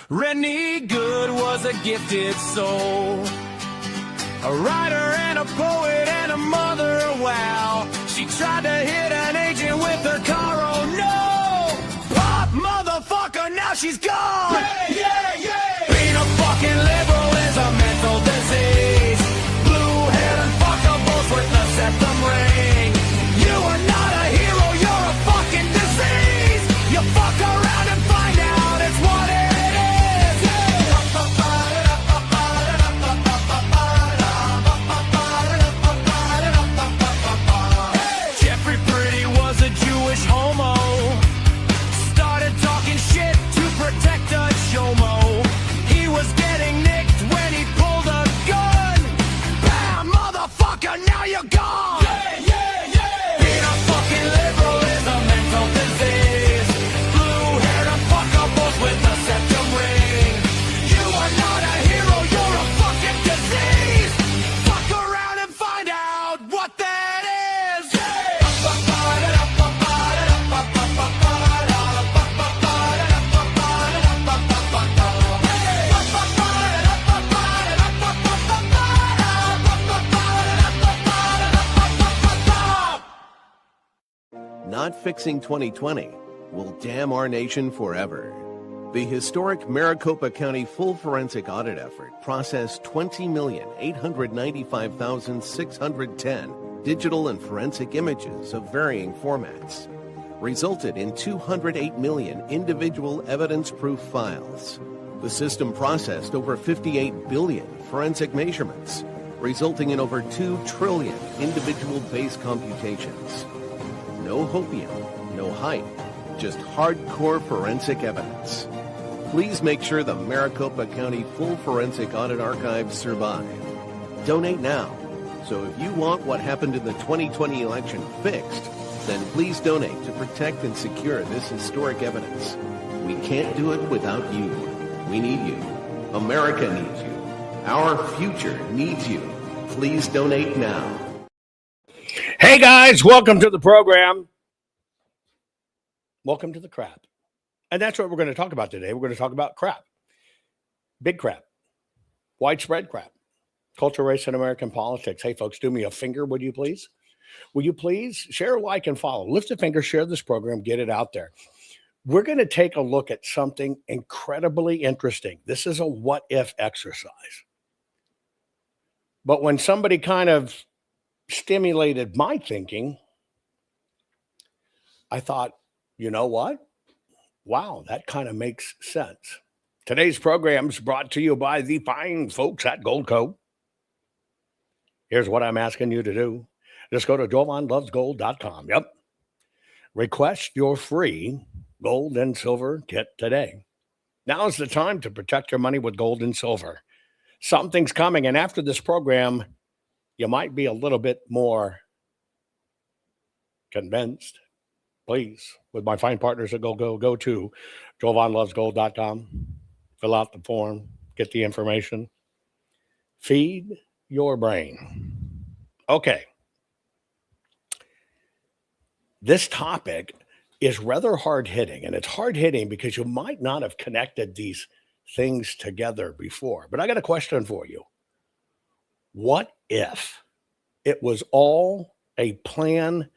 Rennie Good was a gifted soul, a writer and a poet and a mother, wow. She tried to hit an agent with her car, oh no! Pop, motherfucker, now she's gone! Yeah, yeah, yeah! Being a fucking liberal is a mental disease. Blue-haired and fuckables with the septum ring. You are not a hero, you're a fucking disease! You fuck around and find out it's what it is! Jeffrey Pretty was a Jewish homo. Started talking shit to protect a chomo. He was getting nicked when he pulled a gun. Bam, motherfucker, now you're gone! Yeah, yeah, yeah! Being a fucking liberal is a mental disease. Blue-haired and fuckables with a septum ring. You are not a hero, you're a fucking disease. Fuck around and find out what that is. Not fixing 2020 will damn our nation forever. The historic Maricopa County full forensic audit effort processed 20,895,610 digital and forensic images of varying formats, resulted in 208 million individual evidence-proof files. The system processed over 58 billion forensic measurements, resulting in over 2 trillion individual base computations. No hopium, no hype, just hardcore forensic evidence. Please make sure the Maricopa County Full Forensic Audit Archives survive. Donate now. So if you want what happened in the 2020 election fixed, then please donate to protect and secure this historic evidence. We can't do it without you. We need you. America needs you. Our future needs you. Please donate now. Hey guys, welcome to the program. Welcome to the crap. And that's what we're going to talk about today. We're going to talk about crap. Big crap. Widespread crap. Culture, race, and American politics. Hey folks, do me a finger, would you please? Will you please share, like, and follow? Lift a finger, share this program, get it out there. We're going to take a look at something incredibly interesting. This is a what-if exercise. But when somebody kind of stimulated my thinking, I thought, you know what? Wow, that kind of makes sense. Today's program is brought to you by the fine folks at Goldco. Here's what I'm asking you to do. Just go to jovanlovesgold.com. Yep. Request your free gold and silver kit today. Now is the time to protect your money with gold and silver. Something's coming, and after this program, you might be a little bit more convinced. Please, with my fine partners at Goldco, go to jovanlovesgold.com, fill out the form, get the information, feed your brain. Okay. This topic is rather hard-hitting, and it's hard-hitting because you might not have connected these things together before. But I got a question for you. What if it was all a plan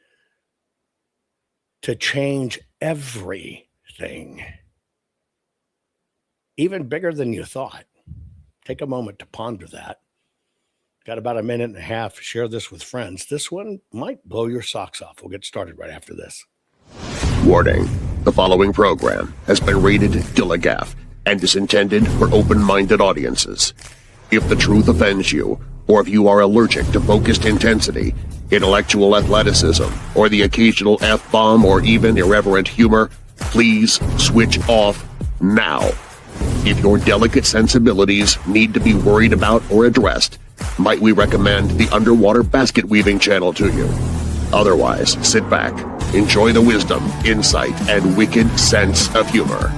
to change everything? Even bigger than you thought. Take a moment to ponder that. Got about a minute and a half. Share this with friends. This one might blow your socks off. We'll get started right after this. Warning. The following program has been rated Dilligaff and is intended for open-minded audiences. If the truth offends you, or if you are allergic to focused intensity, intellectual athleticism, or the occasional F-bomb or even irreverent humor, please switch off now. If your delicate sensibilities need to be worried about or addressed, might we recommend the Underwater Basket Weaving channel to you? Otherwise, sit back, enjoy the wisdom, insight, and wicked sense of humor.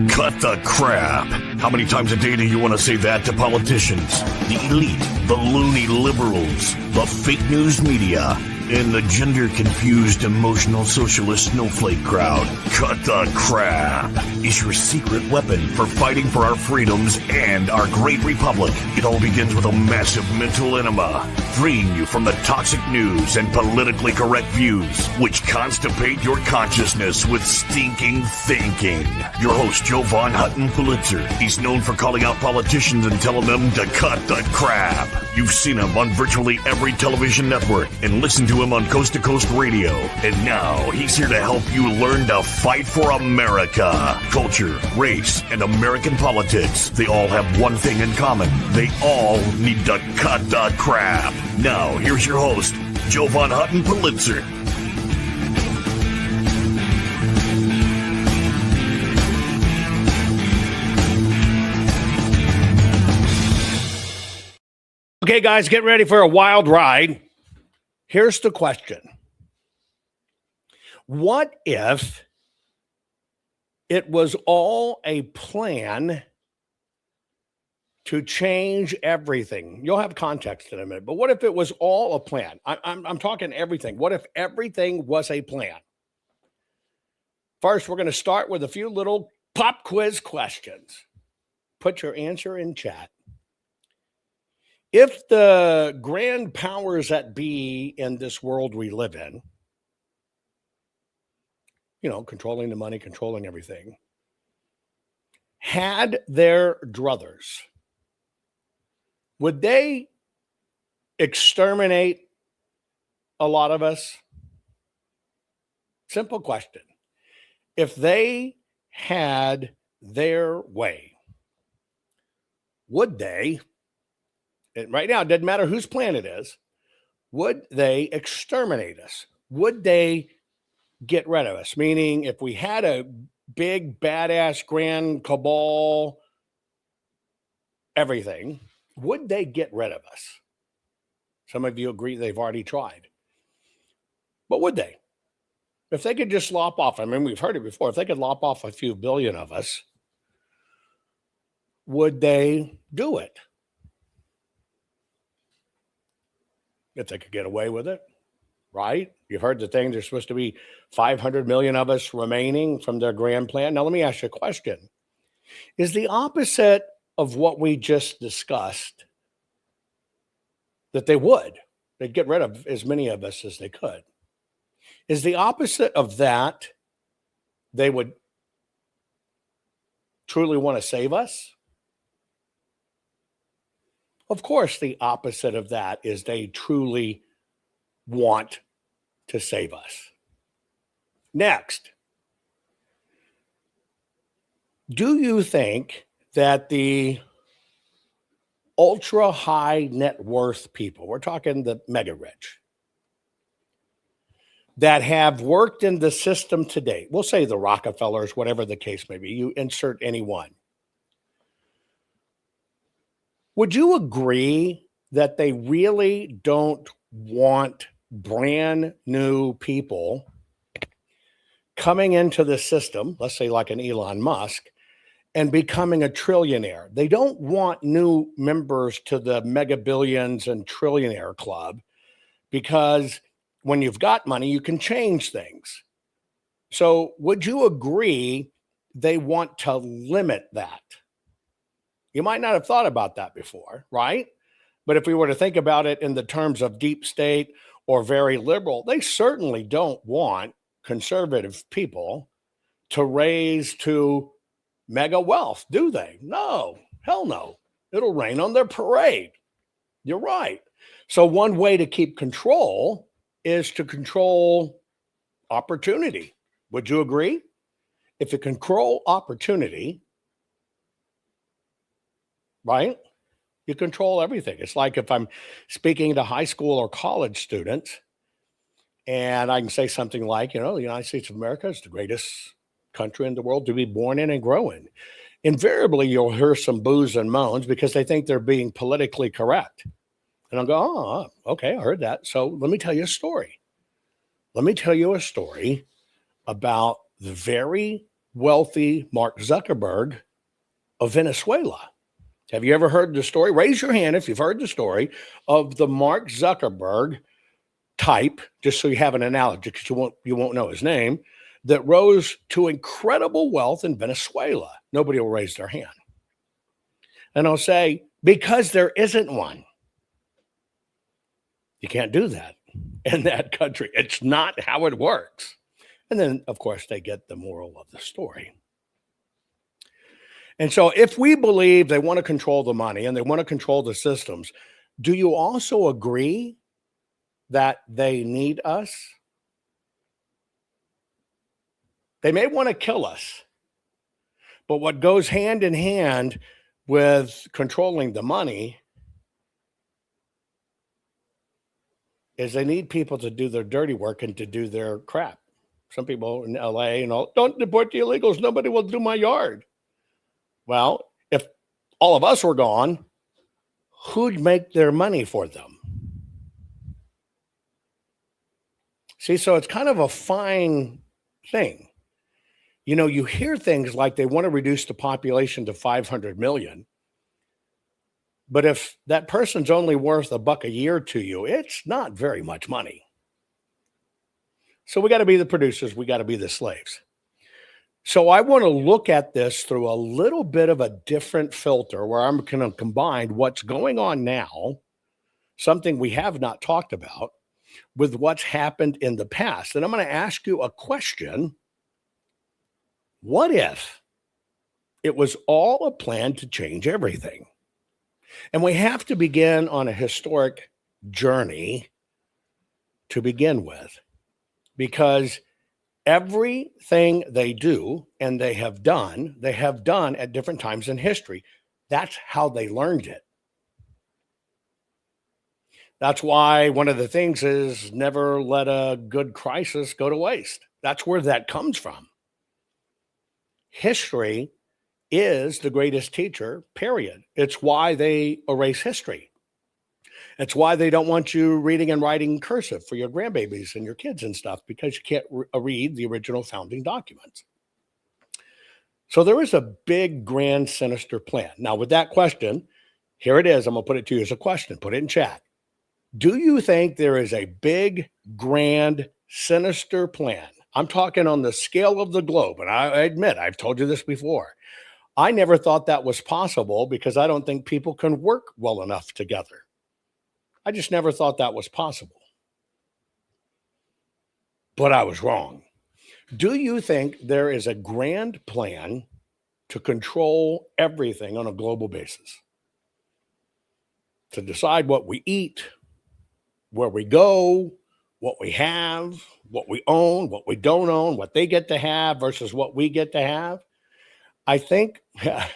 Cut the crap. How many times a day do you want to say that to politicians, the elite, the loony liberals, the fake news media? and the gender-confused, emotional socialist snowflake crowd. Cut the Crap is your secret weapon for fighting for our freedoms and our great republic. It all begins with a massive mental enema, freeing you from the toxic news and politically correct views, which constipate your consciousness with stinking thinking. Your host, Jovan Hutton Pulitzer. He's known for calling out politicians and telling them to cut the crap. You've seen him on virtually every television network and listened to him on Coast to Coast Radio. And now he's here to help you learn to fight for America. Culture, race, and American politics. They all have one thing in common. They all need to cut the crap. Now, here's your host, Jovan Hutton Pulitzer. Okay, guys, get ready for a wild ride. Here's the question. What if it was all a plan to change everything? You'll have context in a minute, but what if it was all a plan? I'm talking everything. What if everything was a plan? First, we're going to start with a few little pop quiz questions. Put your answer in chat. If the grand powers that be in this world we live in, controlling the money, controlling everything, had their druthers, would they exterminate a lot of us? Simple question. If they had their way, would they, and right now, it doesn't matter whose plan it is, would they exterminate us? Would they get rid of us? Meaning, if we had a big, badass, grand cabal, everything, would they get rid of us? Some of you agree they've already tried. But would they? If they could just lop off, we've heard it before, if they could lop off a few billion of us, would they do it? If they could get away with it, right? You've heard the thing, there's supposed to be 500 million of us remaining from their grand plan. Now, let me ask you a question. Is the opposite of what we just discussed that they'd get rid of as many of us as they could? Is the opposite of that they would truly want to save us? Of course, the opposite of that is they truly want to save us. Next, do you think that the ultra high net worth people, we're talking the mega rich, that have worked in the system to date, we'll say the Rockefellers, whatever the case may be, you insert any one, would you agree that they really don't want brand new people coming into the system, let's say like an Elon Musk, and becoming a trillionaire? They don't want new members to the mega billions and trillionaire club, because when you've got money, you can change things. So would you agree they want to limit that? You might not have thought about that before, right? But if we were to think about it in the terms of deep state or very liberal, they certainly don't want conservative people to raise to mega wealth, do they? No, hell no. It'll rain on their parade. You're right. So one way to keep control is to control opportunity. Would you agree? If you control opportunity, right, you control everything. It's like if I'm speaking to high school or college students and I can say something like, the United States of America is the greatest country in the world to be born in and grow in. Invariably, you'll hear some boos and moans because they think they're being politically correct. And I'll go, oh, okay, I heard that. So let me tell you a story. Let me tell you a story about the very wealthy Mark Zuckerberg of Venezuela. Have you ever heard the story? Raise your hand if you've heard the story of the Mark Zuckerberg type, just so you have an analogy, because you won't know his name, that rose to incredible wealth in Venezuela. Nobody will raise their hand. And I'll say, because there isn't one. You can't do that in that country. It's not how it works. And then, of course, they get the moral of the story. And so if we believe they want to control the money and they want to control the systems, do you also agree that they need us? They may want to kill us, but what goes hand in hand with controlling the money is they need people to do their dirty work and to do their crap. Some people in LA, don't deport the illegals. Nobody will do my yard. Well, if all of us were gone, who'd make their money for them? See, so it's kind of a fine thing. You hear things like they want to reduce the population to 500 million. But if that person's only worth $1 a year to you, it's not very much money. So we got to be the producers. We got to be the slaves. So I want to look at this through a little bit of a different filter where I'm going to combine what's going on now, something we have not talked about, with what's happened in the past. And I'm going to ask you a question. What if it was all a plan to change everything? And we have to begin on a historic journey to begin with, because everything they do and they have done at different times in history. That's how they learned it. That's why one of the things is never let a good crisis go to waste. That's where that comes from. History is the greatest teacher, period. It's why they erase history. It's why they don't want you reading and writing cursive for your grandbabies and your kids and stuff, because you can't read the original founding documents. So there is a big, grand, sinister plan. Now, with that question, here it is. I'm going to put it to you as a question. Put it in chat. Do you think there is a big, grand, sinister plan? I'm talking on the scale of the globe. And I admit, I've told you this before. I never thought that was possible because I don't think people can work well enough together. I just never thought that was possible. But I was wrong. Do you think there is a grand plan to control everything on a global basis? To decide what we eat, where we go, what we have, what we own, what we don't own, what they get to have versus what we get to have? I think, yeah,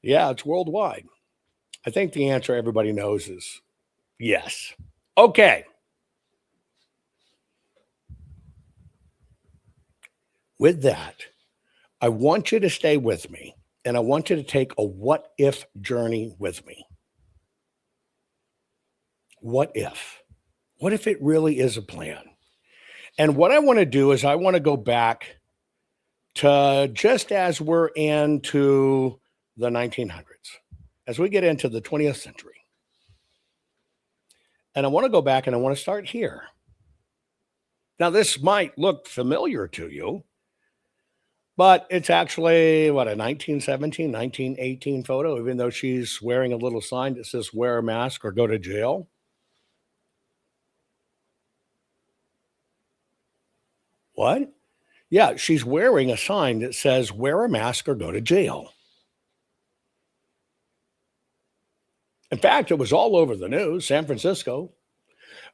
it's worldwide. I think the answer everybody knows is yes. Okay. With that, I want you to stay with me, and I want you to take a what if journey with me. What if? What if it really is a plan? And what I want to do is I want to go back to just as we're into the 1900s, as we get into the 20th century. And I want to go back and I want to start here. Now, this might look familiar to you, but it's actually, a 1917, 1918 photo, even though she's wearing a little sign that says wear a mask or go to jail. What? Yeah, she's wearing a sign that says wear a mask or go to jail. In fact, it was all over the news, San Francisco.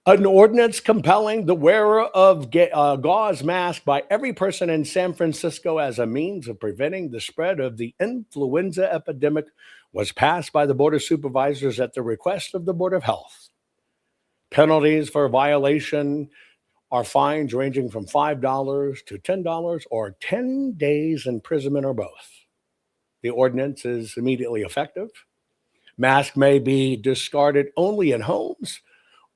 An ordinance compelling the wearer of gauze mask by every person in San Francisco as a means of preventing the spread of the influenza epidemic was passed by the Board of Supervisors at the request of the Board of Health. Penalties for violation are fines ranging from $5 to $10 or 10 days imprisonment or both. The ordinance is immediately effective. Masks may be discarded only in homes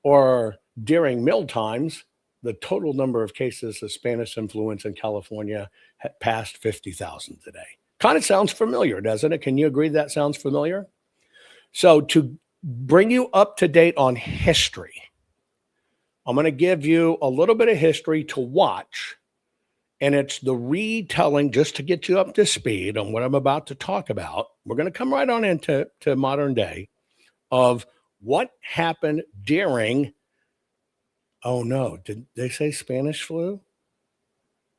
or during meal times. The total number of cases of Spanish influenza in California had passed 50,000 today. Kind of sounds familiar, doesn't it? Can you agree that sounds familiar? So to bring you up to date on history, I'm going to give you a little bit of history to watch, and it's the retelling just to get you up to speed on what I'm about to talk about. We're going to come right on into modern day of what happened during, oh no, did they say Spanish flu?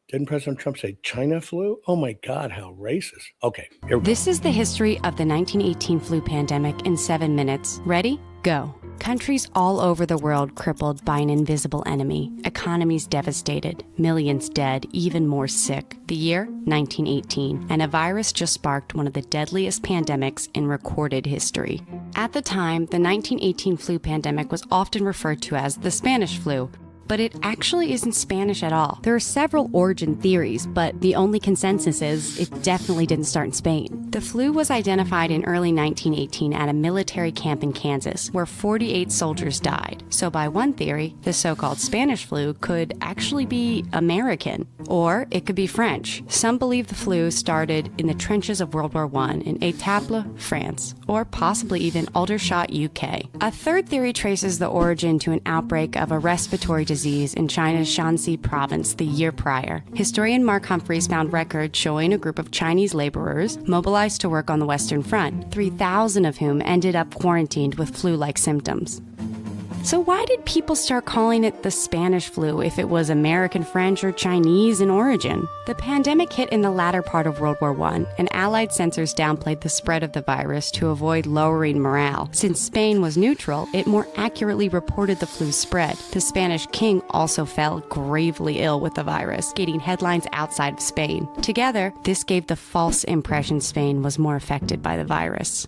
Didn't President Trump say China flu? Oh my God, how racist. Okay, here we go. This is the history of the 1918 flu pandemic in 7 minutes. Ready? Go. Countries all over the world crippled by an invisible enemy. Economies devastated. Millions dead, even more sick. The year? 1918. And a virus just sparked one of the deadliest pandemics in recorded history. At the time, the 1918 flu pandemic was often referred to as the Spanish flu. But it actually isn't Spanish at all. There are several origin theories, but the only consensus is it definitely didn't start in Spain. The flu was identified in early 1918 at a military camp in Kansas, where 48 soldiers died. So by one theory, the so-called Spanish flu could actually be American, or it could be French. Some believe the flu started in the trenches of World War I in Étaples, France, or possibly even Aldershot, UK. A third theory traces the origin to an outbreak of a respiratory disease in China's Shanxi province the year prior. Historian Mark Humphreys found records showing a group of Chinese laborers mobilized to work on the Western Front, 3,000 of whom ended up quarantined with flu-like symptoms. So why did people start calling it the Spanish flu if it was American, French, or Chinese in origin? The pandemic hit in the latter part of World War I, and Allied censors downplayed the spread of the virus to avoid lowering morale. Since Spain was neutral, it more accurately reported the flu's spread. The Spanish king also fell gravely ill with the virus, getting headlines outside of Spain. Together, this gave the false impression Spain was more affected by the virus.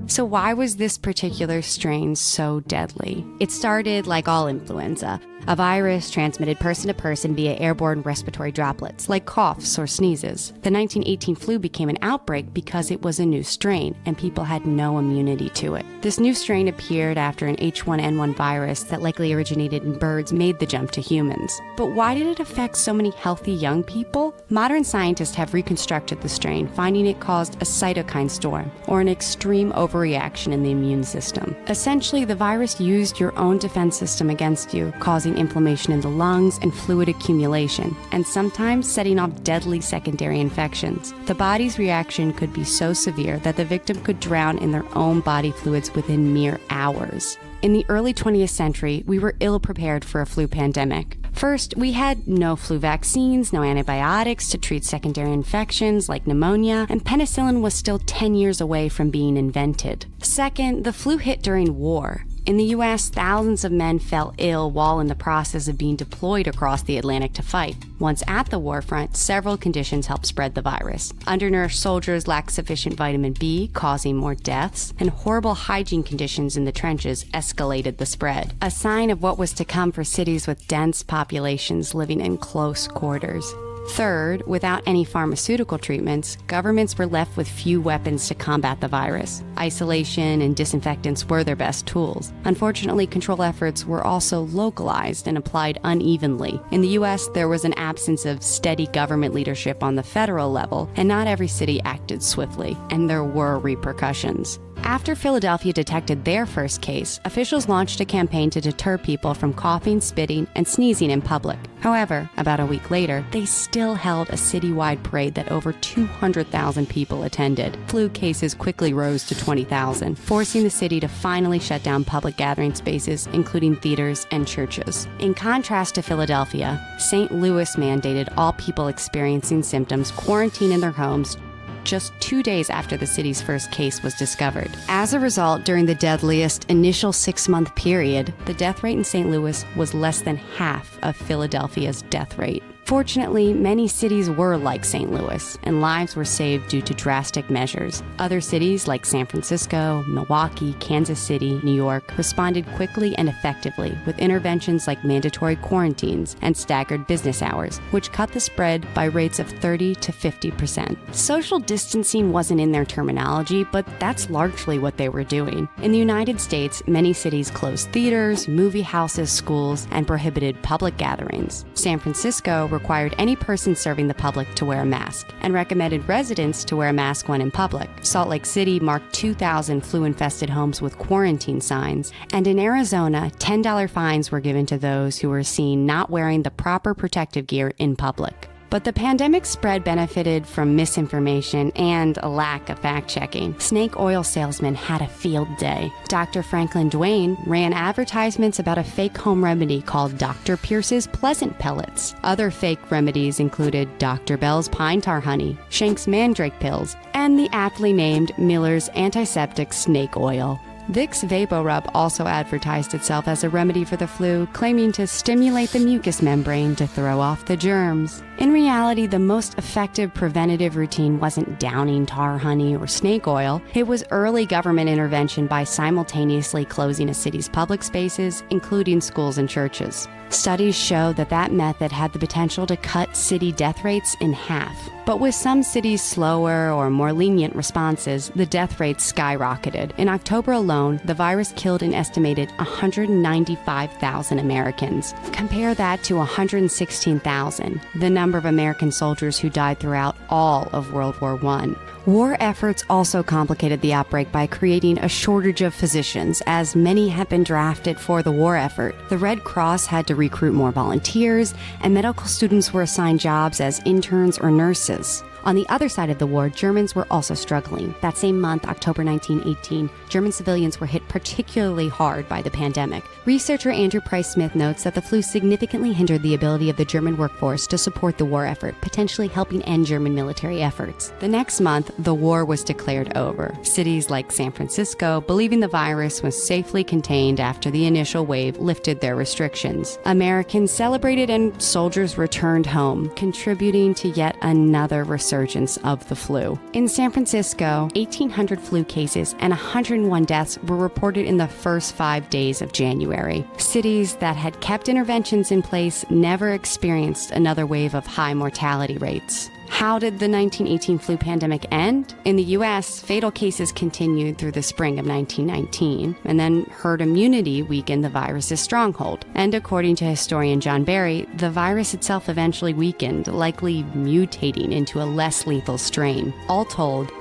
So why was this particular strain so deadly? It started like all influenza, a virus transmitted person to person via airborne respiratory droplets, like coughs or sneezes. The 1918 flu became an outbreak because it was a new strain, and people had no immunity to it. This new strain appeared after an H1N1 virus that likely originated in birds made the jump to humans. But why did it affect so many healthy young people? Modern scientists have reconstructed the strain, finding it caused a cytokine storm, or an extreme overreaction in the immune system. Essentially, the virus used your own defense system against you, causing inflammation in the lungs and fluid accumulation, and sometimes setting off deadly secondary infections. The body's reaction could be so severe that the victim could drown in their own body fluids within mere hours. In the early 20th century, we were ill-prepared for a flu pandemic. First, we had no flu vaccines, no antibiotics to treat secondary infections like pneumonia, and penicillin was still 10 years away from being invented. Second, the flu hit during war. In the U.S., thousands of men fell ill while in the process of being deployed across the Atlantic to fight. Once at the war front, several conditions helped spread the virus. Undernourished soldiers lacked sufficient vitamin B, causing more deaths, and horrible hygiene conditions in the trenches escalated the spread, a sign of what was to come for cities with dense populations living in close quarters. Third, without any pharmaceutical treatments, governments were left with few weapons to combat the virus. Isolation and disinfectants were their best tools. Unfortunately, control efforts were also localized and applied unevenly. In the U.S., there was an absence of steady government leadership on the federal level, and not every city acted swiftly, and there were repercussions. After Philadelphia detected their first case, officials launched a campaign to deter people from coughing, spitting, and sneezing in public. However, about a week later, they still held a citywide parade that over 200,000 people attended. Flu cases quickly rose to 20,000, forcing the city to finally shut down public gathering spaces, including theaters and churches. In contrast to Philadelphia, St. Louis mandated all people experiencing symptoms quarantine in their homes just 2 days after the city's first case was discovered. As a result, during the deadliest initial 6-month period, the death rate in St. Louis was less than half of Philadelphia's death rate. Fortunately, many cities were like St. Louis, and lives were saved due to drastic measures. Other cities like San Francisco, Milwaukee, Kansas City, New York responded quickly and effectively with interventions like mandatory quarantines and staggered business hours, which cut the spread by rates of 30 to 50%. Social distancing wasn't in their terminology, but that's largely what they were doing. In the United States, many cities closed theaters, movie houses, schools, and prohibited public gatherings. San Francisco required any person serving the public to wear a mask and recommended residents to wear a mask when in public. Salt Lake City marked 2,000 flu-infested homes with quarantine signs, and in Arizona, $10 fines were given to those who were seen not wearing the proper protective gear in public. But the pandemic spread benefited from misinformation and a lack of fact-checking. Snake oil salesmen had a field day. Dr. Franklin Dwayne ran advertisements about a fake home remedy called Dr. Pierce's Pleasant Pellets. Other fake remedies included Dr. Bell's Pine Tar Honey, Shank's Mandrake Pills, and the aptly named Miller's Antiseptic Snake Oil. Vicks VapoRub also advertised itself as a remedy for the flu, claiming to stimulate the mucous membrane to throw off the germs. In reality, the most effective preventative routine wasn't downing tar honey or snake oil. It was early government intervention by simultaneously closing a city's public spaces, including schools and churches. Studies show that method had the potential to cut city death rates in half. But with some cities' slower or more lenient responses, the death rates skyrocketed. In October alone, the virus killed an estimated 195,000 Americans. Compare that to 116,000, the number of American soldiers who died throughout all of World War I. War efforts also complicated the outbreak by creating a shortage of physicians, as many had been drafted for the war effort. The Red Cross had to recruit more volunteers, and medical students were assigned jobs as interns or nurses. On the other side of the war, Germans were also struggling. That same month, October 1918, German civilians were hit particularly hard by the pandemic. Researcher Andrew Price Smith notes that the flu significantly hindered the ability of the German workforce to support the war effort, potentially helping end German military efforts. The next month, the war was declared over. Cities like San Francisco, believing the virus was safely contained after the initial wave, lifted their restrictions. Americans celebrated and soldiers returned home, contributing to yet another resurgence of the flu. In San Francisco, 1,800 flu cases and 101 deaths were reported in the first 5 days of January. Cities that had kept interventions in place never experienced another wave of high mortality rates. How did the 1918 flu pandemic end? In the U.S., fatal cases continued through the spring of 1919, and then herd immunity weakened the virus's stronghold. And according to historian John Barry, the virus itself eventually weakened, likely mutating into a less lethal strain. All told,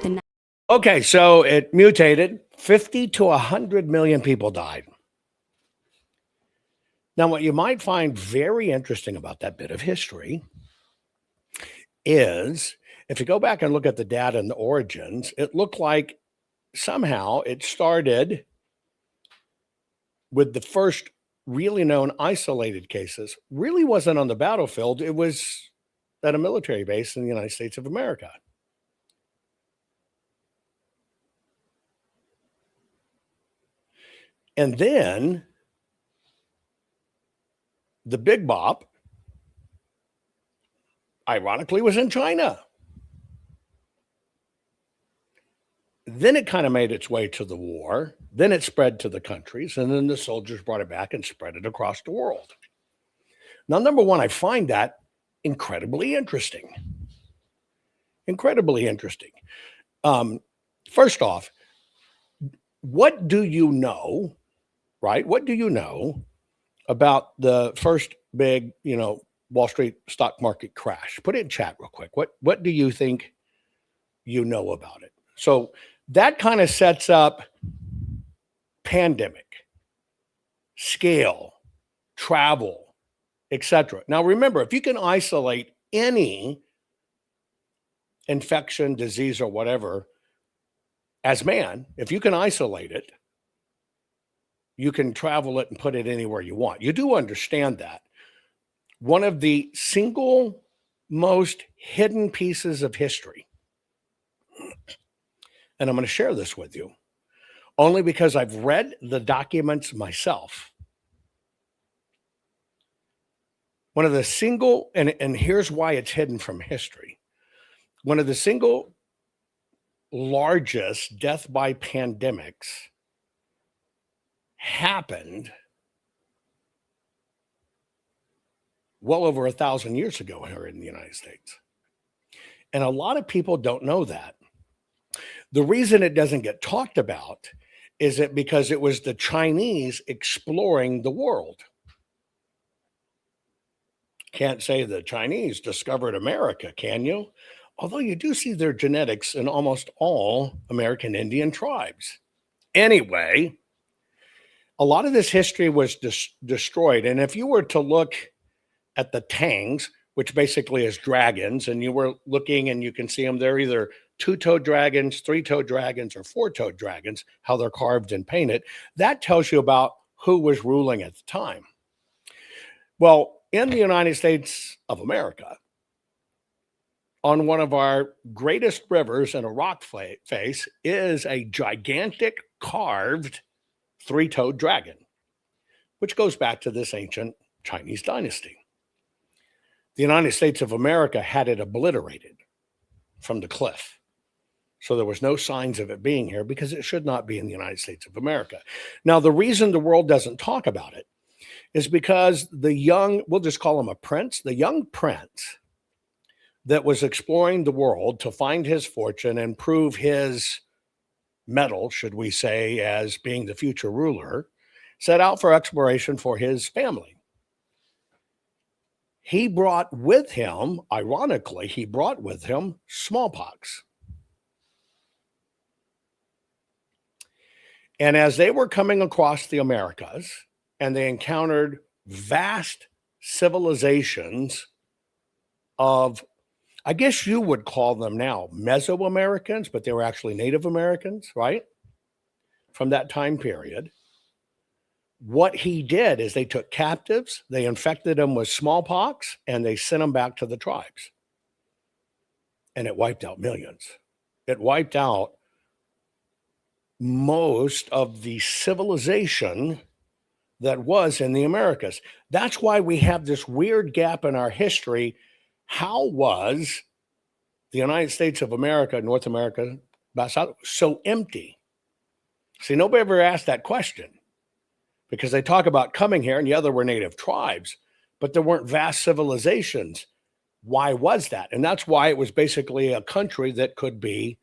Okay, so it mutated. 50 to 100 million people died. Now, what you might find very interesting about that bit of history is, if you go back and look at the data and the origins, it looked like somehow it started with the first really known isolated cases. Really wasn't on the battlefield. It was at a military base in the United States of America. And then the big bop, ironically, was in China. Then it kind of made its way to the war. Then it spread to the countries. And then the soldiers brought it back and spread it across the world. Now, number one, I find that incredibly interesting. Incredibly interesting. First off, what do you know, right? What do you know about the first big, Wall Street stock market crash? Put it in chat real quick. What do you think you know about it? So that kind of sets up pandemic, scale, travel, etc. Now remember, if you can isolate any infection, disease, or whatever as man, if you can isolate it, you can travel it and put it anywhere you want. You do understand that. One of the single most hidden pieces of history, and I'm going to share this with you, only because I've read the documents myself. One of the single, and here's why it's hidden from history. One of the single largest death by pandemics happened well over 1,000 years ago here in the United States. And a lot of people don't know that. The reason it doesn't get talked about is that because it was the Chinese exploring the world. Can't say the Chinese discovered America, can you? Although you do see their genetics in almost all American Indian tribes. Anyway, a lot of this history was destroyed. And if you were to look at the Tangs, which basically is dragons, and you were looking and you can see them, they're either two-toed dragons, three-toed dragons, or four-toed dragons, how they're carved and painted. That tells you about who was ruling at the time. Well, in the United States of America, on one of our greatest rivers in a rock face is a gigantic carved three-toed dragon, which goes back to this ancient Chinese dynasty. The United States of America had it obliterated from the cliff. So there was no signs of it being here because it should not be in the United States of America. Now, the reason the world doesn't talk about it is because the young, we'll just call him a prince, the young prince that was exploring the world to find his fortune and prove his mettle, should we say, as being the future ruler, set out for exploration for his family. He brought with him, ironically, smallpox. And as they were coming across the Americas and they encountered vast civilizations of, I guess you would call them now Mesoamericans, but they were actually Native Americans, right? From that time period. What he did is they took captives, they infected them with smallpox, and they sent them back to the tribes. And it wiped out millions. It wiped out most of the civilization that was in the Americas. That's why we have this weird gap in our history. How was the United States of America, North America, so empty? See, nobody ever asked that question. Because they talk about coming here, and yeah, there were native tribes, but there weren't vast civilizations. Why was that? And that's why it was basically a country that could be,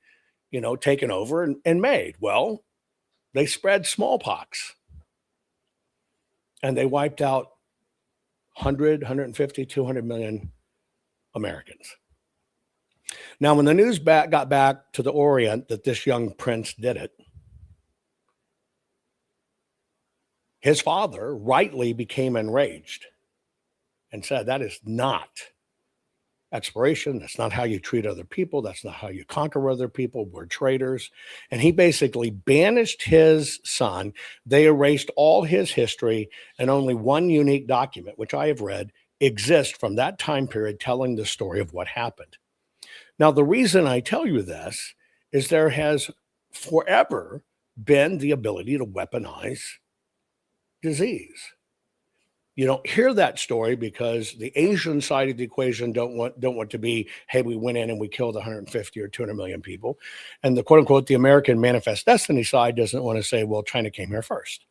taken over and made. Well, they spread smallpox. And they wiped out 100, 150, 200 million Americans. Now, when the news got back to the Orient that this young prince did it, his father rightly became enraged and said, that is not exploration. That's not how you treat other people. That's not how you conquer other people. We're traitors. And he basically banished his son. They erased all his history, and only one unique document, which I have read, exists from that time period telling the story of what happened. Now, the reason I tell you this is there has forever been the ability to weaponize disease. You don't hear that story because the Asian side of the equation don't want to be, hey, we went in and we killed 150 or 200 million people. And the quote unquote, the American manifest destiny side doesn't want to say, well, China came here first.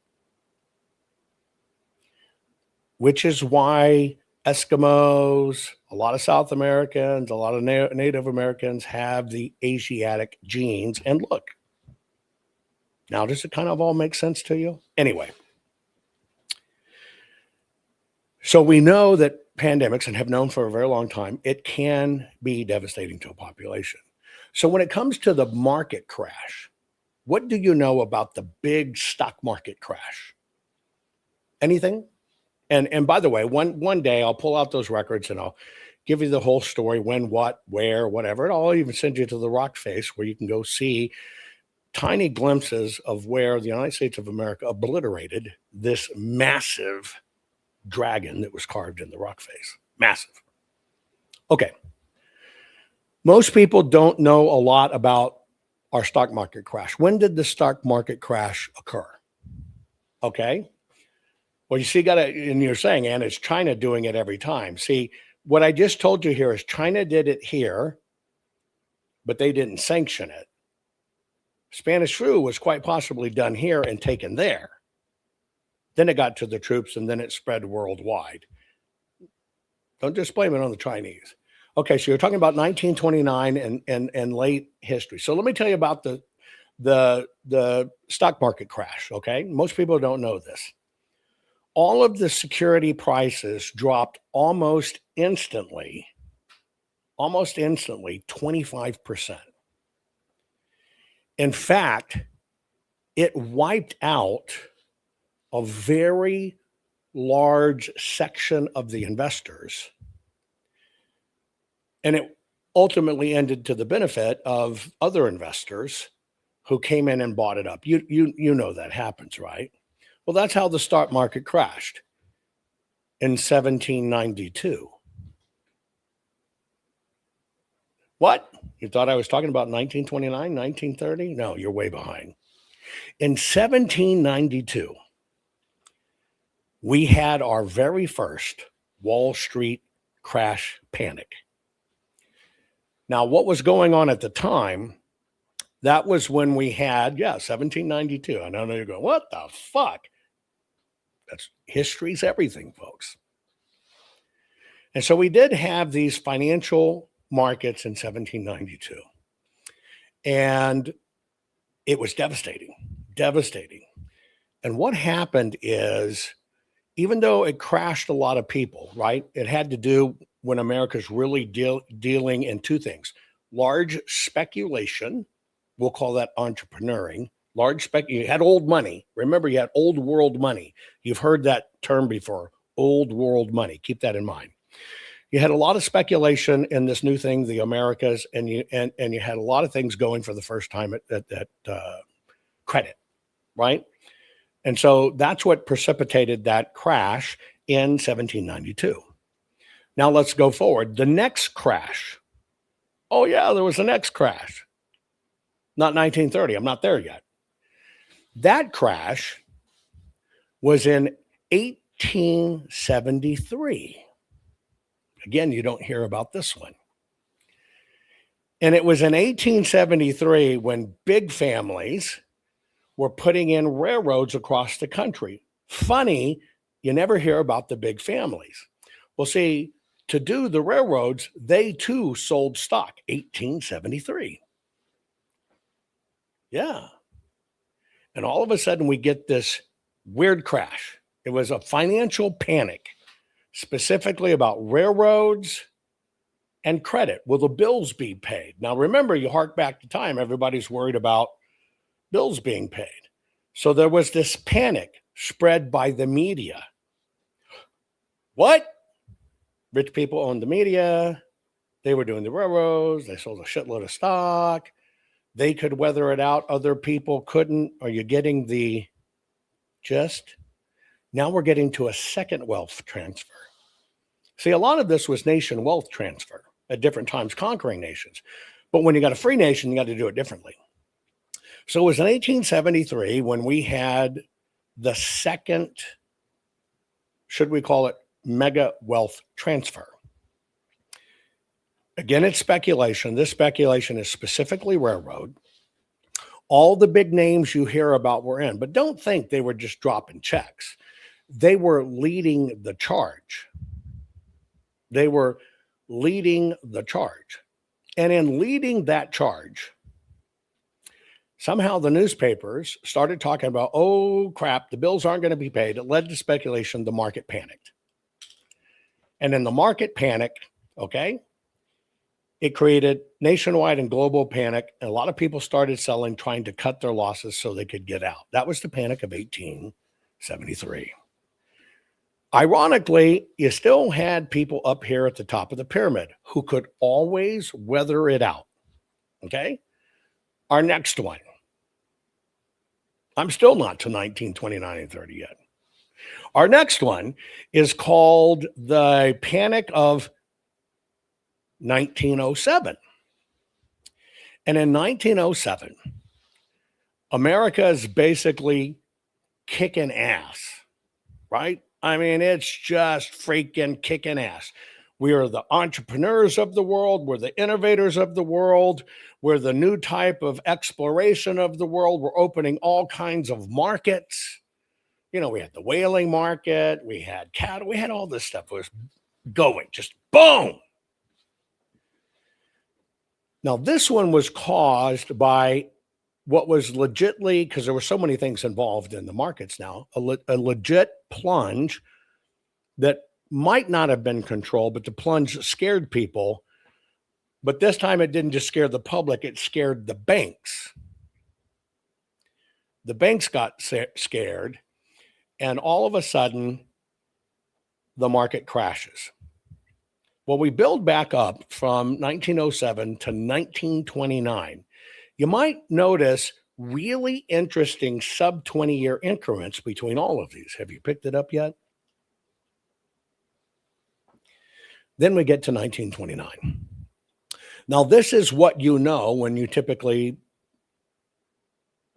Which is why Eskimos, a lot of South Americans, a lot of Native Americans have the Asiatic genes. And look, now does it kind of all make sense to you? Anyway. So we know that pandemics, and have known for a very long time, it can be devastating to a population. So when it comes to the market crash, what do you know about the big stock market crash? Anything? And by the way, one day I'll pull out those records and I'll give you the whole story, when, what, where, whatever. And I'll even send you to the rock face where you can go see tiny glimpses of where the United States of America obliterated this massive dragon that was carved in the rock face. Massive. Okay. Most people don't know a lot about our stock market crash. When did the stock market crash occur? Okay. Well, you see, and you're saying, Ann, is China doing it every time? See, what I just told you here is China did it here, but they didn't sanction it. Spanish flu was quite possibly done here and taken there. Then it got to the troops, and then it spread worldwide. Don't just blame it on the Chinese. Okay, so you're talking about 1929 and late history. So let me tell you about the stock market crash, okay? Most people don't know this. all of the security prices dropped almost instantly, 25%. In fact, it wiped out a very large section of the investors. And it ultimately ended to the benefit of other investors who came in and bought it up. You know that happens, right? Well, that's how the stock market crashed in 1792. What? You thought I was talking about 1929, 1930? No, you're way behind. In 1792, we had our very first Wall Street crash panic. Now, what was going on at the time, that was when we had, 1792. I know you're going, what the fuck? That's history's everything, folks. And so we did have these financial markets in 1792. And it was devastating. And what happened is, even though it crashed a lot of people, right? It had to do when America's really dealing in two things: large speculation, we'll call that entrepreneuring. You had old money. Remember, you had old world money. You've heard that term before, old world money. Keep that in mind. You had a lot of speculation in this new thing, the Americas, and you had a lot of things going for the first time at credit, right? And so that's what precipitated that crash in 1792. Now let's go forward. The next crash. Oh yeah, there was the next crash. Not 1930. I'm not there yet. That crash was in 1873. Again, you don't hear about this one. And it was in 1873 when big families were putting in railroads across the country. Funny, you never hear about the big families. Well, see, to do the railroads, they too sold stock, 1873. Yeah. And all of a sudden we get this weird crash. It was a financial panic, specifically about railroads and credit. Will the bills be paid? Now, remember, you hark back to time, everybody's worried about bills being paid. So there was this panic spread by the media. What? Rich people owned the media. They were doing the railroads. They sold a shitload of stock. They could weather it out. Other people couldn't. Are you getting the gist? Now we're getting to a second wealth transfer. See, a lot of this was nation wealth transfer at different times, conquering nations. But when you got a free nation, you got to do it differently. So it was in 1873 when we had the second, should we call it, mega wealth transfer. Again, it's speculation. This speculation is specifically railroad. All the big names you hear about were in, but don't think they were just dropping checks. They were leading the charge. And in leading that charge, somehow the newspapers started talking about, oh crap, the bills aren't going to be paid. It led to speculation. The market panicked. And in the market panic, okay, it created nationwide and global panic. And a lot of people started selling, trying to cut their losses so they could get out. That was the panic of 1873. Ironically, you still had people up here at the top of the pyramid who could always weather it out. Okay? Our next one. I'm still not to 1929 and 30 yet. Our next one is called the Panic of 1907. And in 1907, America is basically kicking ass, right? I mean, it's just freaking kicking ass. We are the entrepreneurs of the world. We're the innovators of the world. We're the new type of exploration of the world. We're opening all kinds of markets. You know, we had the whaling market. We had cattle. We had all this stuff. It was going, just boom. Now, this one was caused by what was legitly, because there were so many things involved in the markets now, a legit plunge that might not have been controlled, but the plunge scared people. But this time it didn't just scare the public, it scared the banks. The banks got scared, and all of a sudden, the market crashes. Well, we build back up from 1907 to 1929. You might notice really interesting sub 20-year increments between all of these. Have you picked it up yet? Then we get to 1929. Now, this is what you know when you typically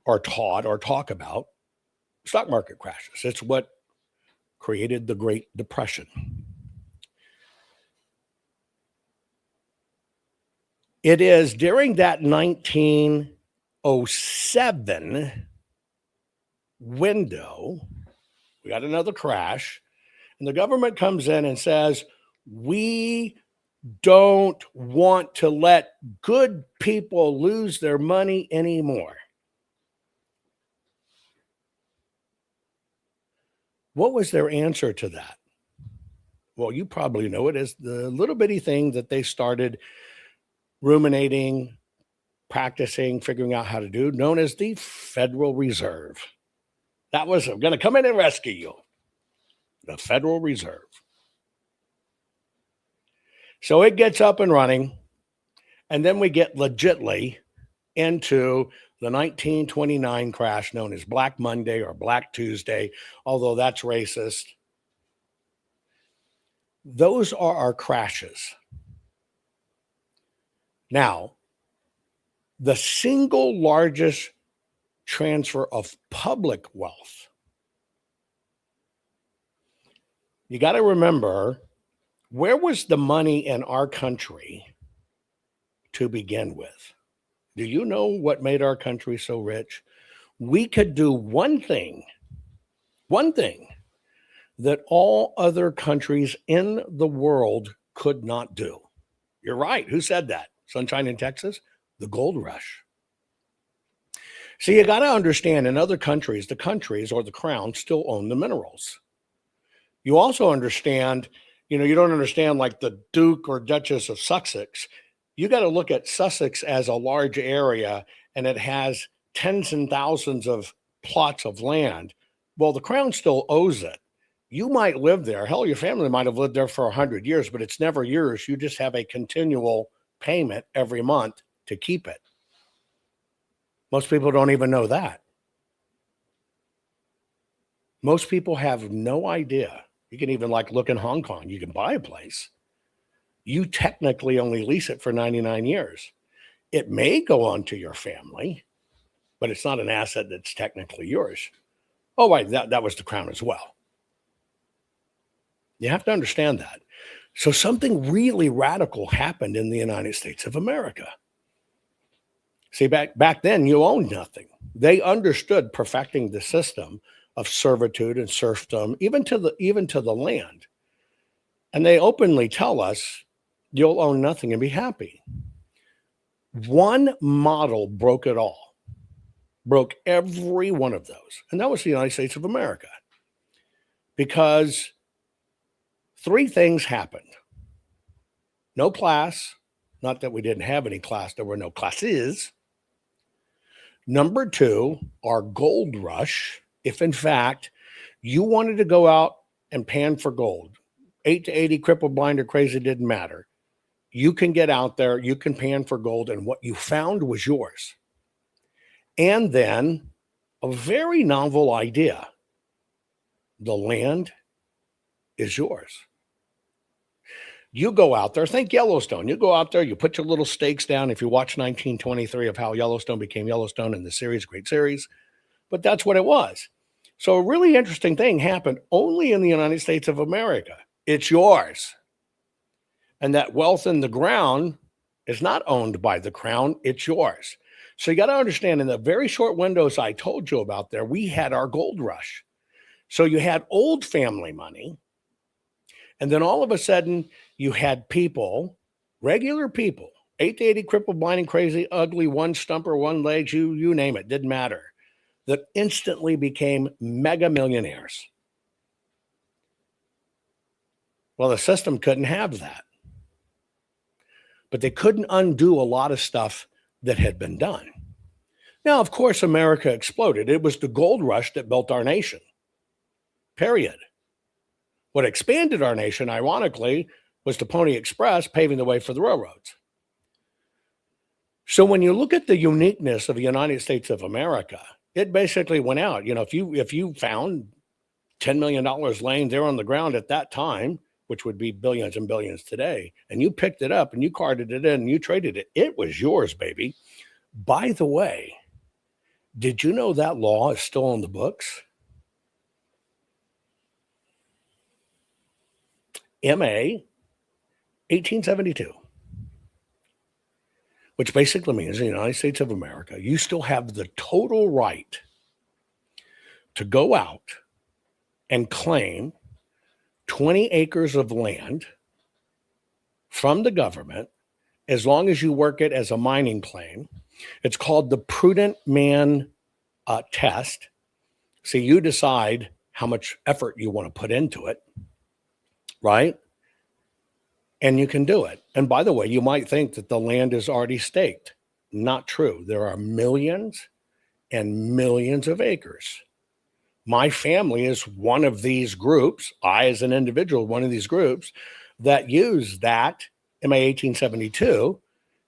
are taught or talk about stock market crashes. It's what created the Great Depression. It is during that 1907 window, we got another crash, and the government comes in and says, we don't want to let good people lose their money anymore. What was their answer to that? Well, you probably know it as the little bitty thing that they started ruminating, practicing, figuring out how to do, known as the Federal Reserve. That was going to come in and rescue you. The Federal Reserve. So it gets up and running, and then we get legitly into the 1929 crash known as Black Monday or Black Tuesday, although that's racist. Those are our crashes. Now, the single largest transfer of public wealth. You got to remember, where was the money in our country to begin with? Do you know what made our country so rich? We could do one thing that all other countries in the world could not do. You're right. Who said that? Sunshine in Texas? The gold rush. See, you got to understand, in other countries, the countries or the crown still own the minerals. You also understand, you don't understand like the Duke or Duchess of Sussex. You got to look at Sussex as a large area, and it has tens and thousands of plots of land. Well, the crown still owes it. You might live there. Hell, your family might have lived there for 100 years, but it's never yours. You just have a continual payment every month to keep it. Most people don't even know that. Most people have no idea. You can even look in Hong Kong. You can buy a place. You technically only lease it for 99 years. It may go on to your family, but it's not an asset that's technically yours. Oh, right, that was the crown as well. You have to understand that. So something really radical happened in the United States of America. See, back then, you owned nothing. They understood perfecting the system of servitude and serfdom, even to the land. And they openly tell us, you'll own nothing and be happy. One model broke it all, broke every one of those. And that was the United States of America. Because three things happened. No class, not that we didn't have any class, there were no classes. Number two, our gold rush. If in fact you wanted to go out and pan for gold, 8 to 80, crippled, blind, or crazy, didn't matter. You can get out there, you can pan for gold, and what you found was yours. And then a very novel idea. The land is yours. You go out there, think Yellowstone. You go out there, you put your little stakes down. If you watch 1923 of how Yellowstone became Yellowstone in the series, great series, but that's what it was. So a really interesting thing happened only in the United States of America. It's yours. And that wealth in the ground is not owned by the crown, it's yours. So you got to understand, in the very short windows I told you about there, we had our gold rush. So you had old family money, and then all of a sudden you had people, regular people, 8 to 80, crippled, blind, and crazy, ugly, one stumper, one leg, you name it, didn't matter, that instantly became mega millionaires. Well, the system couldn't have that. But they couldn't undo a lot of stuff that had been done. Now, of course, America exploded. It was the gold rush that built our nation, period. What expanded our nation, ironically, was the Pony Express paving the way for the railroads. So when you look at the uniqueness of the United States of America, it basically went out. You know, if you found $10 million laying there on the ground at that time, which would be billions and billions today, and you picked it up and you carted it in and you traded it, it was yours, baby. By the way, did you know that law is still on the books? MA 1872, which basically means in the United States of America, you still have the total right to go out and claim 20 acres of land from the government as long as you work it as a mining claim. It's called the prudent man test. So you decide how much effort you want to put into it, right? And you can do it. And by the way, you might think that the land is already staked. Not true. There are millions and millions of acres. My family is one of these groups. I, as an individual, one of these groups that use that MA 1872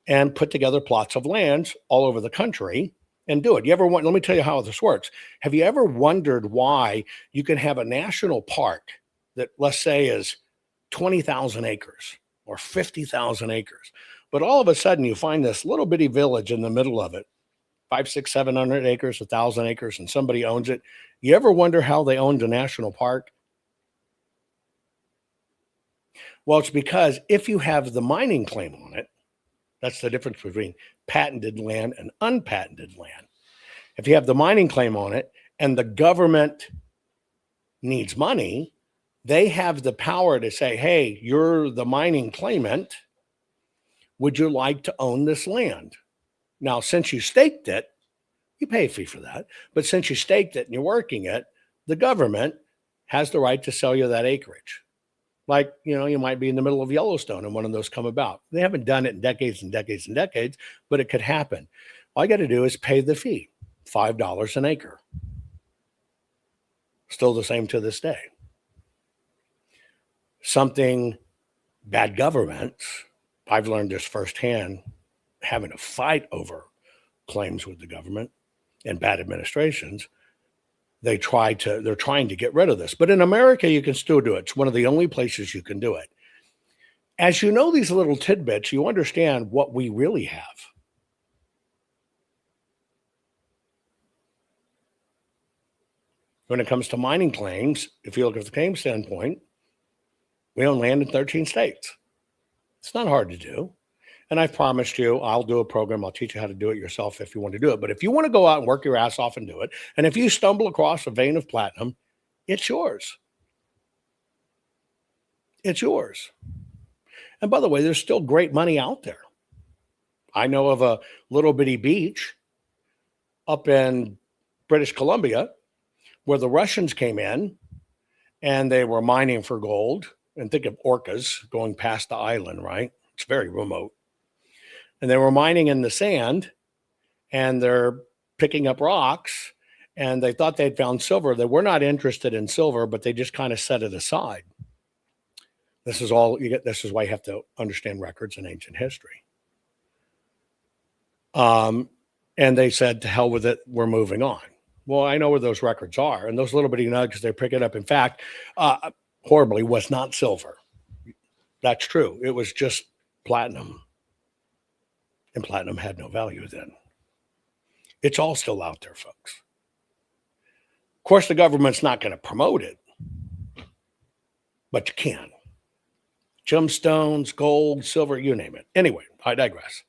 and put together plots of lands all over the country and do it. Let me tell you how this works. Have you ever wondered why you can have a national park that, let's say, is 20,000 acres or 50,000 acres, but all of a sudden you find this little bitty village in the middle of it, 500, 600, 700 acres, 1,000 acres, and somebody owns it? You ever wonder how they owned a national park? Well, it's because if you have the mining claim on it, that's the difference between patented land and unpatented land. If you have the mining claim on it and the government needs money, they have the power to say, hey, you're the mining claimant. Would you like to own this land? Now, since you staked it, you pay a fee for that. But since you staked it and you're working it, the government has the right to sell you that acreage. Like, you might be in the middle of Yellowstone and one of those come about. They haven't done it in decades and decades and decades, but it could happen. All you got to do is pay the fee, $5 an acre. Still the same to this day. Something bad governments, I've learned this firsthand, having a fight over claims with the government and bad administrations, they're trying to get rid of this. But in America, you can still do it. It's one of the only places you can do it. As you know these little tidbits, you understand what we really have. When it comes to mining claims, if you look at the claim standpoint, we own land in 13 states. It's not hard to do. And I've promised you, I'll do a program. I'll teach you how to do it yourself if you want to do it. But if you want to go out and work your ass off and do it, and if you stumble across a vein of platinum, it's yours. It's yours. And by the way, there's still great money out there. I know of a little bitty beach up in British Columbia where the Russians came in and they were mining for gold. And think of orcas going past the island, right? It's very remote. And they were mining in the sand and they're picking up rocks and they thought they'd found silver. They were not interested in silver, but they just kind of set it aside. This is all you get. This is why you have to understand records in ancient history. And they said, to hell with it, we're moving on. Well, I know where those records are. And those little bitty nuggets, they're picking up. In fact, horribly, was not silver. That's true. It was just platinum. And platinum had no value then. It's all still out there, folks. Of course, the government's not going to promote it, but you can. Gemstones, gold, silver, you name it. Anyway, I digress.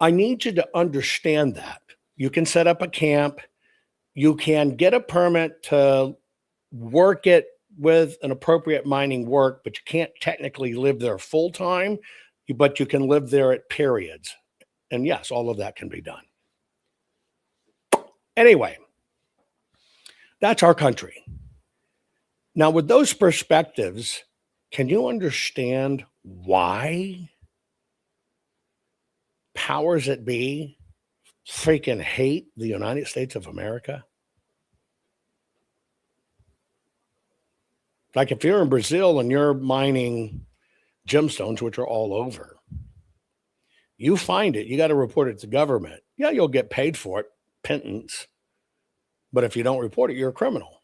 I need you to understand that. You can set up a camp. You can get a permit to work it with an appropriate mining work, but you can't technically live there full time. but you can live there at periods. And yes, all of that can be done. Anyway, that's our country. Now, with those perspectives, can you understand why powers that be freaking hate the United States of America? Like if you're in Brazil and you're mining gemstones, which are all over, you find it, you got to report it to government. Yeah, you'll get paid for it, pittance. But if you don't report it, you're a criminal.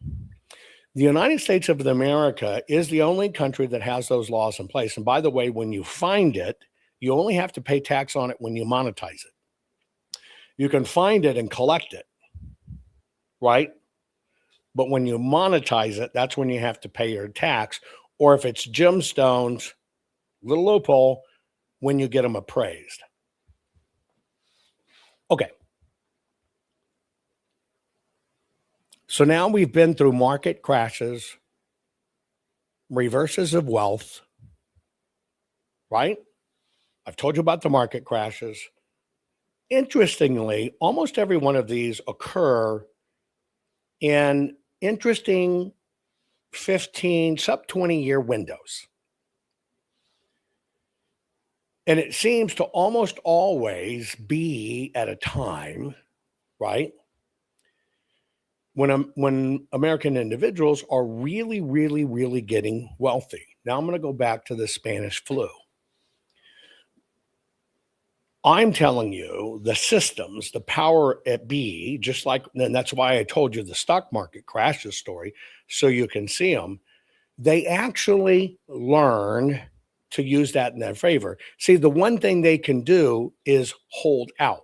The United States of America is the only country that has those laws in place. And by the way, when you find it, you only have to pay tax on it when you monetize it. You can find it and collect it, right? But when you monetize it, that's when you have to pay your tax. Or if it's gemstones, little loophole, when you get them appraised. Okay. So now we've been through market crashes, reverses of wealth, right? I've told you about the market crashes. Interestingly, almost every one of these occur in interesting 15, sub 20-year windows. And it seems to almost always be at a time, right, when American individuals are really, really, really getting wealthy. Now I'm going to go back to the Spanish flu. I'm telling you, the systems, the power at be, just like, and that's why I told you the stock market crashes story, so you can see them. They actually learn to use that in their favor. See, the one thing they can do is hold out.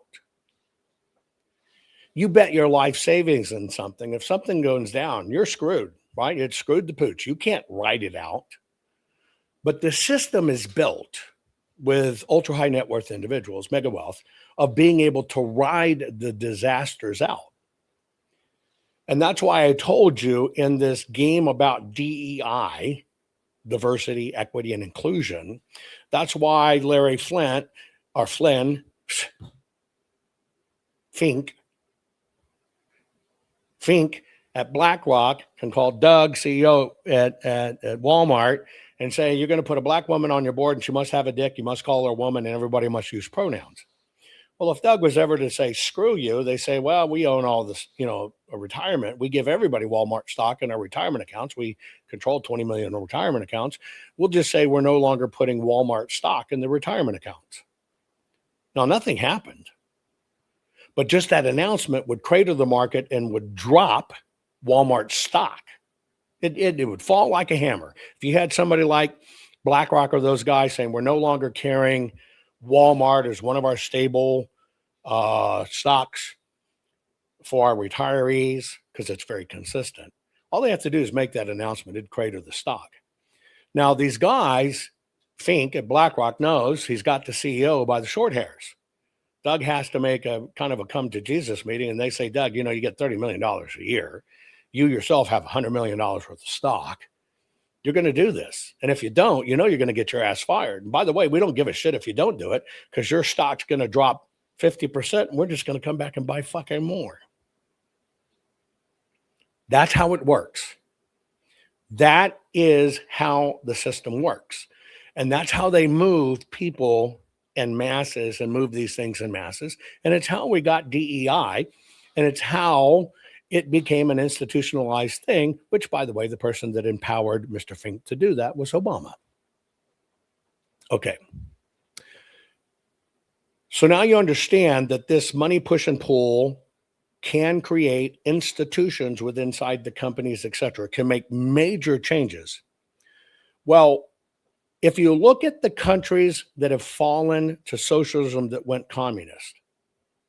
You bet your life savings in something. If something goes down, you're screwed, right? It's screwed the pooch. You can't ride it out. But the system is built with ultra high net worth individuals, mega wealth, of being able to ride the disasters out. And that's why I told you in this game about DEI, diversity, equity, and inclusion, that's why Larry Flint, or Flynn, Fink at BlackRock can call Doug, CEO at Walmart, and say, you're going to put a black woman on your board and she must have a dick. You must call her a woman and everybody must use pronouns. Well, if Doug was ever to say, screw you, they say, well, we own all this, a retirement. We give everybody Walmart stock in our retirement accounts. We control 20 million retirement accounts. We'll just say we're no longer putting Walmart stock in the retirement accounts. Now, nothing happened. But just that announcement would crater the market and would drop Walmart stock. It would fall like a hammer. If you had somebody like BlackRock or those guys saying, we're no longer carrying Walmart as one of our stable stocks for our retirees, because it's very consistent. All they have to do is make that announcement. It'd crater the stock. Now, these guys, Fink at BlackRock knows he's got the CEO by the short hairs. Doug has to make a kind of a come to Jesus meeting, and they say, Doug, you get $30 million a year. You yourself have $100 million worth of stock. You're going to do this. And if you don't, you're going to get your ass fired. And by the way, we don't give a shit if you don't do it, because your stock's going to drop 50%, and we're just going to come back and buy fucking more. That's how it works. That is how the system works. And that's how they move people and masses and move these things in masses. And it's how we got DEI, and it's how it became an institutionalized thing, which, by the way, the person that empowered Mr. Fink to do that was Obama. Okay. So now you understand that this money push and pull can create institutions within inside the companies, et cetera, can make major changes. Well, if you look at the countries that have fallen to socialism that went communist,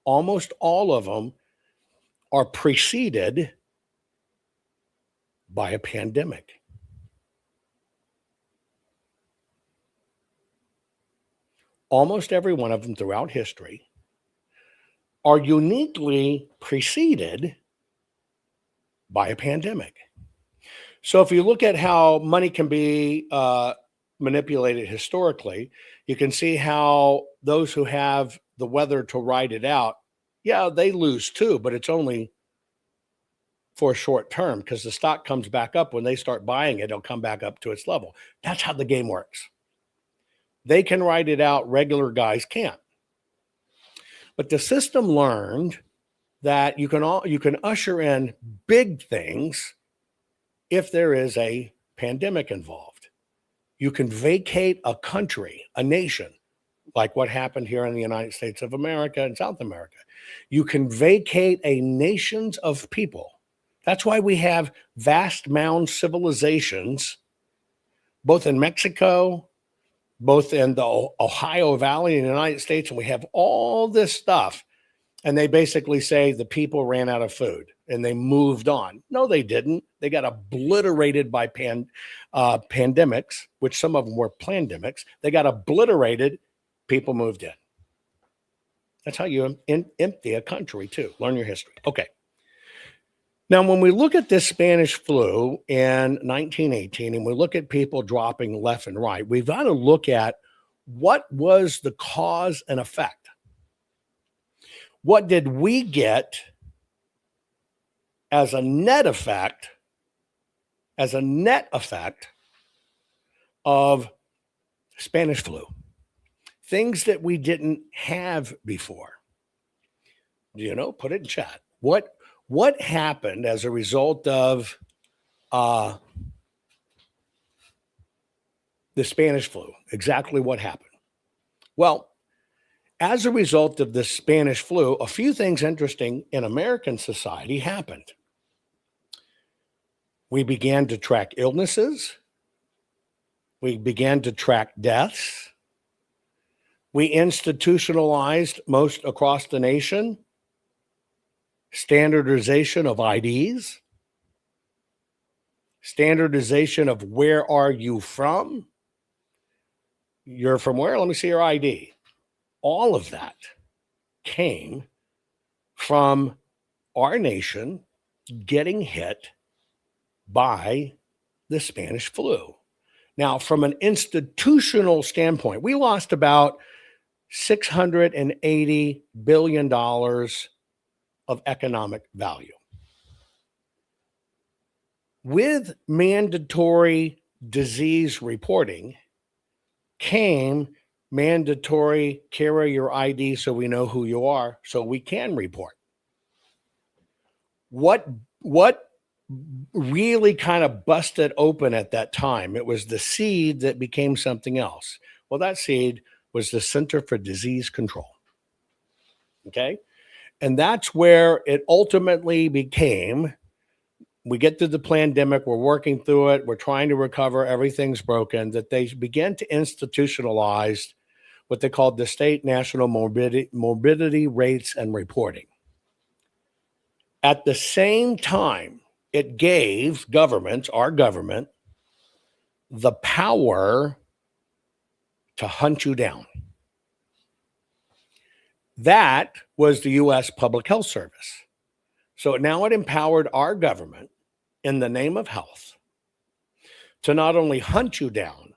almost all of them are preceded by a pandemic. Almost every one of them throughout history are uniquely preceded by a pandemic. So if you look at how money can be manipulated historically, You can see how those who have the weather to ride it out, yeah, they lose too, but it's only for a short term because the stock comes back up. When they start buying it, it'll come back up to its level. That's how the game works. They can ride it out, regular guys can't. But the system learned that you can usher in big things if there is a pandemic involved. You can vacate a country, a nation, like what happened here in the United States of America and South America. You can vacate a nations of people. That's why we have vast mound civilizations, both in Mexico, both in the Ohio Valley in the United States, and we have all this stuff. And they basically say the people ran out of food and they moved on. No, they didn't. They got obliterated by pandemics, which some of them were plandemics. They got obliterated. People moved in. That's how you empty a country too. Learn your history. Okay. Now, when we look at this Spanish flu in 1918 and we look at people dropping left and right, we've got to look at what was the cause and effect. What did we get as a net effect of Spanish flu? Things that we didn't have before. Put it in chat. What happened as a result of the Spanish flu? Exactly what happened? Well, as a result of the Spanish flu, a few things interesting in American society happened. We began to track illnesses. We began to track deaths. We institutionalized most across the nation standardization of IDs, standardization of where are you from? You're from where? Let me see your ID. All of that came from our nation getting hit by the Spanish flu. Now, from an institutional standpoint, we lost about $680 billion of economic value. With mandatory disease reporting came mandatory carry your ID so we know who you are, so we can report. What really kind of busted open at that time? It was the seed that became something else. Well, that seed was the Center for Disease Control. Okay? And that's where it ultimately became. We get through the pandemic, we're working through it, we're trying to recover, everything's broken, that they began to institutionalize what they called the state national morbidity rates and reporting. At the same time, it gave governments, our government, the power to hunt you down. That was the U.S. Public Health Service. So now it empowered our government in the name of health to not only hunt you down,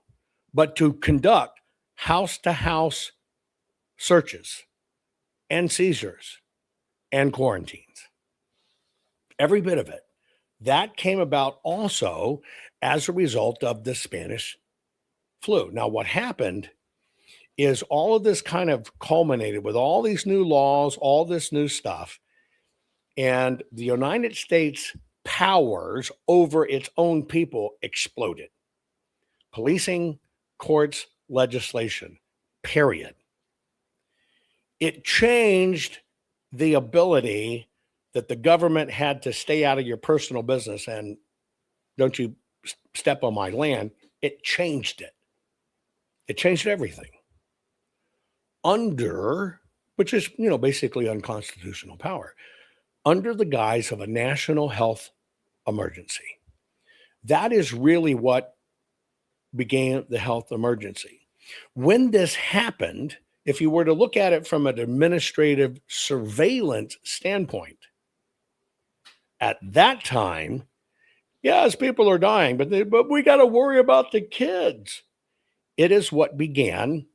but to conduct house-to-house searches and seizures and quarantines. Every bit of it. That came about also as a result of the Spanish flu. Now, what happened is all of this kind of culminated with all these new laws, all this new stuff, and the United States powers over its own people exploded. Policing, courts, legislation, period. It changed the ability that the government had to stay out of your personal business and don't you step on my land. It changed it. It changed everything. Under, which is, basically unconstitutional power, under the guise of a national health emergency. That is really what began the health emergency. When this happened, if you were to look at it from an administrative surveillance standpoint, at that time, yes, people are dying, but we got to worry about the kids. It is what began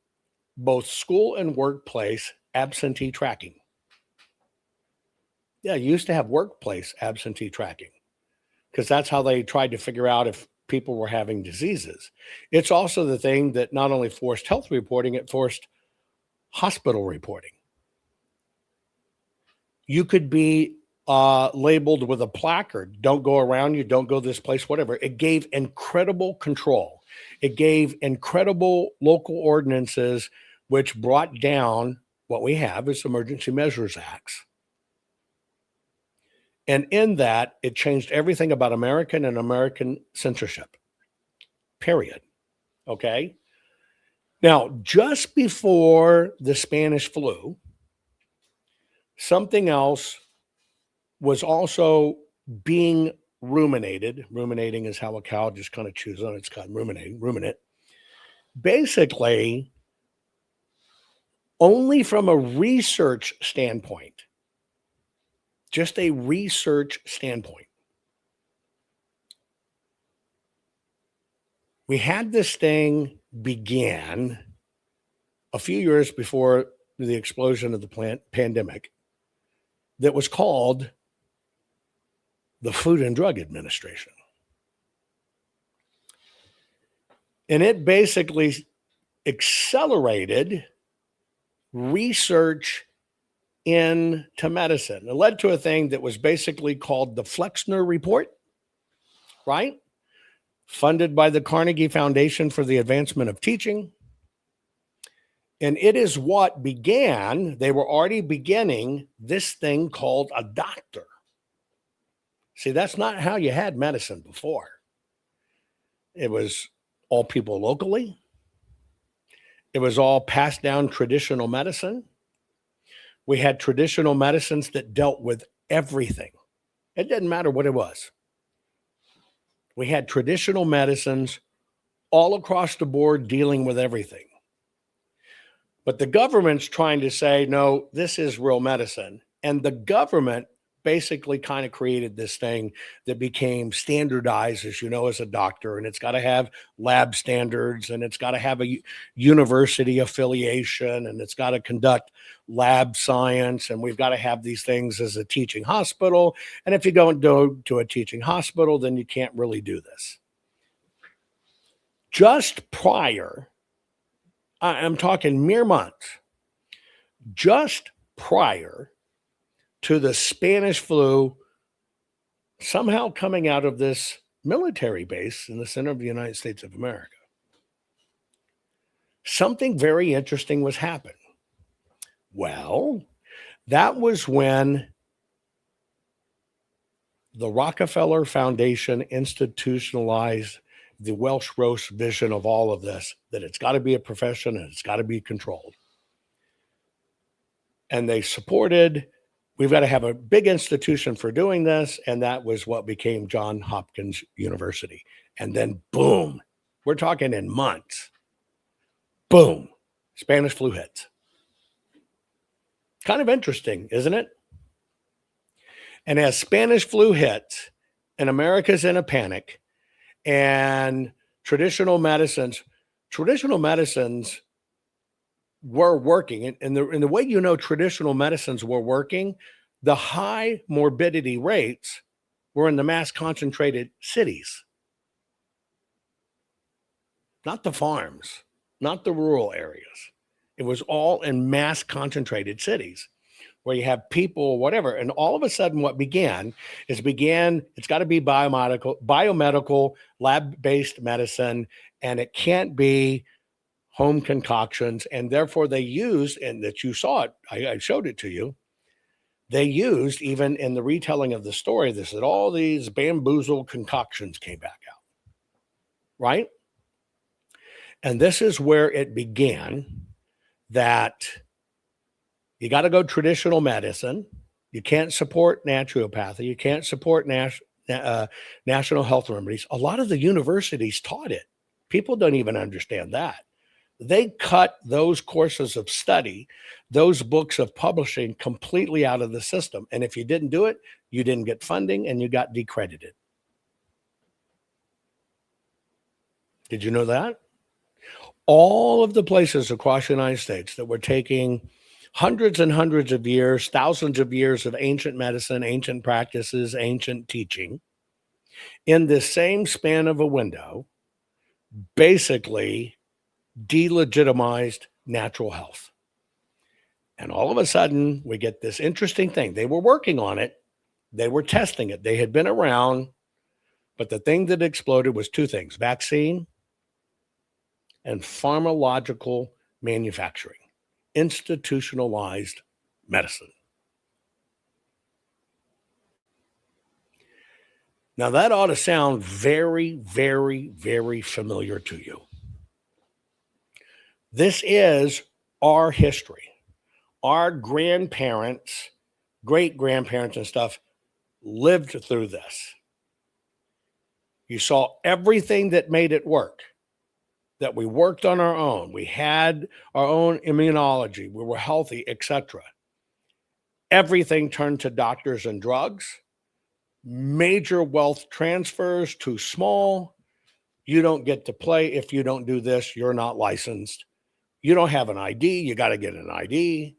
both school and workplace absentee tracking. Yeah, you used to have workplace absentee tracking because that's how they tried to figure out if people were having diseases. It's also the thing that not only forced health reporting, it forced hospital reporting. You could be labeled with a placard, don't go around you, don't go this place, whatever. It gave incredible control. It gave incredible local ordinances, which brought down what we have as Emergency Measures Acts. And in that, it changed everything about American and American censorship, period. Okay? Now, just before the Spanish flu, something else was also being ruminated. Ruminating is how a cow just kind of chews on its cud. Ruminate. Basically, only from a research standpoint, just a research standpoint. We had this thing began a few years before the explosion of the pandemic that was called the Food and Drug Administration. And it basically accelerated research into medicine. It led to a thing that was basically called the Flexner Report, right? Funded by the Carnegie Foundation for the Advancement of Teaching. And it is what began, they were already beginning this thing called a doctor. See, that's not how you had medicine before. It was all people locally. It was all passed down traditional medicine. We had traditional medicines that dealt with everything. It didn't matter what it was. We had traditional medicines all across the board dealing with everything. But the government's trying to say, no, this is real medicine. And the government basically kind of created this thing that became standardized, as you know, as a doctor, and it's got to have lab standards, and it's got to have a university affiliation, and it's got to conduct lab science, and we've got to have these things as a teaching hospital. And if you go to a teaching hospital, then you can't really do this. Just prior, I'm talking mere months, just prior to the Spanish flu somehow coming out of this military base in the center of the United States of America, something very interesting was happening. Well, that was when the Rockefeller Foundation institutionalized the Welsh Roast vision of all of this, that it's got to be a profession and it's got to be controlled. And they supported, we've got to have a big institution for doing this. And that was what became Johns Hopkins University. And then boom, we're talking in months. Boom, Spanish flu hits. Kind of interesting, isn't it? And as Spanish flu hits and America's in a panic, and traditional medicines were working. And the way you know traditional medicines were working, the high morbidity rates were in the mass concentrated cities. Not the farms, not the rural areas. It was all in mass concentrated cities where you have people, whatever. And all of a sudden what began, it's got to be biomedical, lab-based medicine, and it can't be home concoctions. And therefore they used, and that you saw it, I showed it to you, they used, even in the retelling of the story, this that all these bamboozled concoctions came back out, right? And this is where it began, that you got to go traditional medicine. You can't support naturopathy. You can't support national health remedies. A lot of the universities taught it. People don't even understand that. They cut those courses of study, those books of publishing completely out of the system. And if you didn't do it, you didn't get funding and you got decredited. Did you know that? all of the places across the United States that were taking hundreds and hundreds of years, thousands of years of ancient medicine, ancient practices, ancient teaching, in this same span of a window, basically delegitimized natural health. And all of a sudden, we get this interesting thing. They were working on it. They were testing it. They had been around, but the thing that exploded was two things: vaccine and pharmacological manufacturing, institutionalized medicine. Now, that ought to sound very, very, very familiar to you. This is our history. Our grandparents, great-grandparents and stuff lived through this. You saw everything that made it work, that we worked on our own. We had our own immunology. We were healthy, etc. Everything turned to doctors and drugs. Major wealth transfers, too small. You don't get to play if you don't do this. You're not licensed. You don't have an ID. You got to get an ID.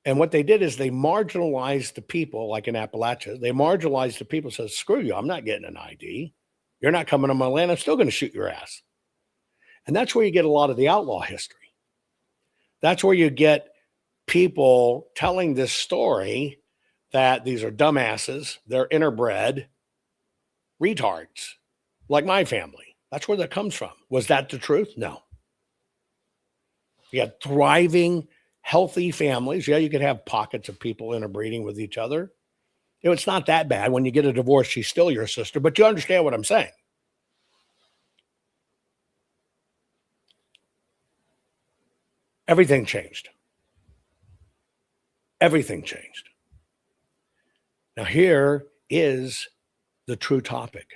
And what they did is they marginalized the people, like in Appalachia. They marginalized the people, says, screw you, I'm not getting an ID. You're not coming to my land. I'm still going to shoot your ass. And that's where you get a lot of the outlaw history. That's where you get people telling this story that these are dumbasses, they're interbred retards, like my family. That's where that comes from. Was that the truth? No. You had thriving, healthy families. Yeah, you could have pockets of people interbreeding with each other. You know, it's not that bad. When you get a divorce, she's still your sister, but you understand what I'm saying. Everything changed. Everything changed. Now, here is the true topic.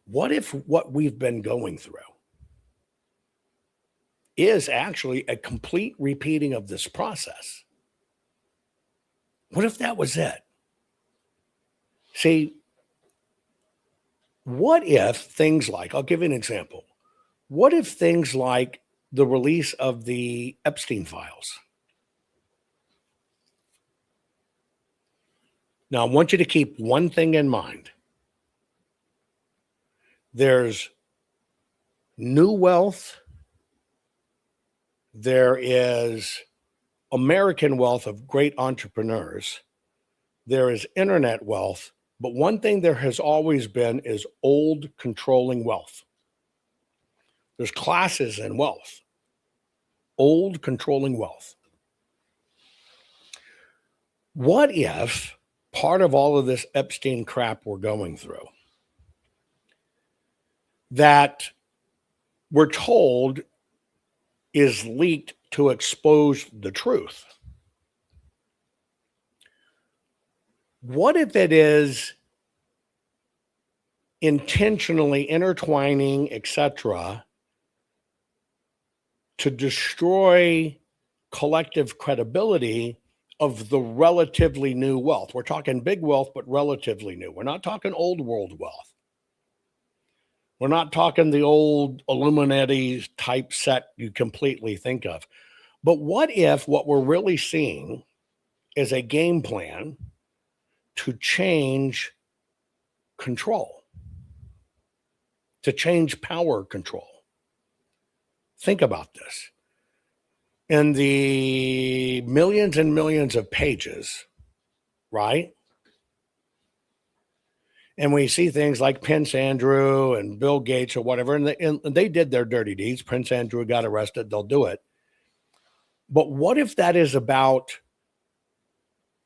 What if what we've been going through is actually a complete repeating of this process? What if that was it? See, what if things like, I'll give you an example. What if things like the release of the Epstein files? Now, I want you to keep one thing in mind. There's new wealth. There is American wealth of great entrepreneurs. There is internet wealth. But one thing there has always been is old controlling wealth. There's classes in wealth. Old controlling wealth. What if part of all of this Epstein crap we're going through, that we're told is leaked to expose the truth? What if it is intentionally intertwining, etc., to destroy collective credibility of the relatively new wealth? We're talking big wealth, but relatively new. We're not talking old world wealth. We're not talking the old Illuminati type set you completely think of. But what if what we're really seeing is a game plan to change control, to change power control? Think about this. In the millions and millions of pages, right? And we see things like Prince Andrew and Bill Gates or whatever, and they did their dirty deeds. Prince Andrew got arrested. They'll do it. But what if that is about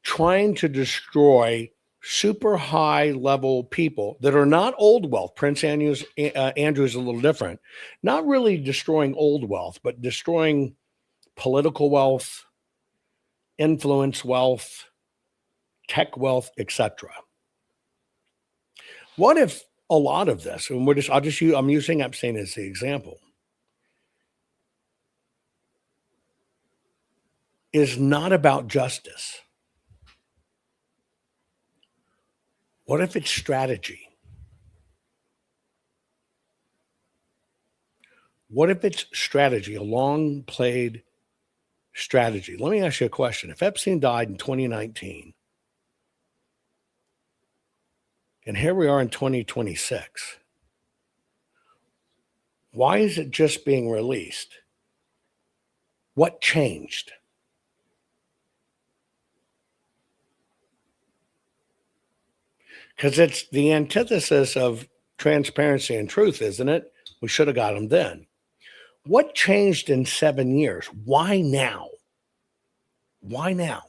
trying to destroy super high level people that are not old wealth? Prince Andrew's a little different. Not really destroying old wealth, but destroying political wealth, influence wealth, tech wealth, etc. What if a lot of this, and I'm using Epstein as the example, is not about justice? What if it's strategy? What if it's strategy, a long played strategy? Let me ask you a question. If Epstein died in 2019, and here we are in 2026, why is it just being released? What changed? Because it's the antithesis of transparency and truth, isn't it? We should have got them then. What changed in 7 years? Why now? Why now?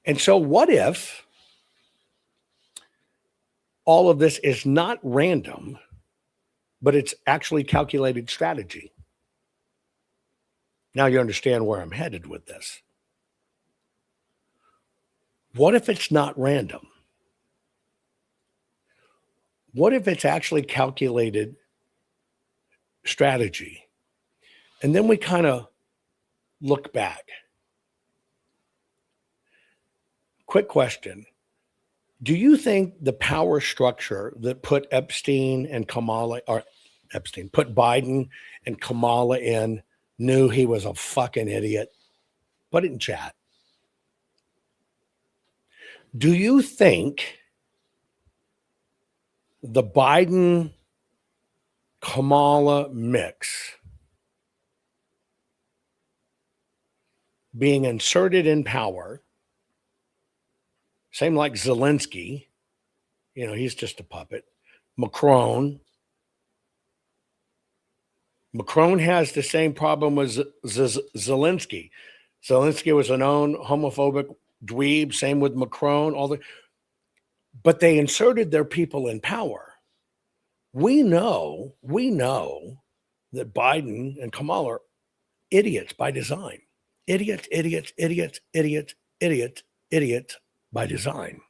And so what if all of this is not random, but it's actually calculated strategy? Now you understand where I'm headed with this. What if it's not random? What if it's actually calculated strategy? And then we kind of look back. Quick question. Do you think the power structure that put Epstein and Kamala, or Epstein, put Biden and Kamala in, knew he was a fucking idiot? Put it in chat. Do you think the Biden Kamala mix being inserted in power, same like Zelensky, he's just a puppet. Macron has the same problem with Zelensky. Zelensky was a known homophobic dweeb, same with Macron, but they inserted their people in power. We know that Biden and Kamala are idiots by design. Idiots by design.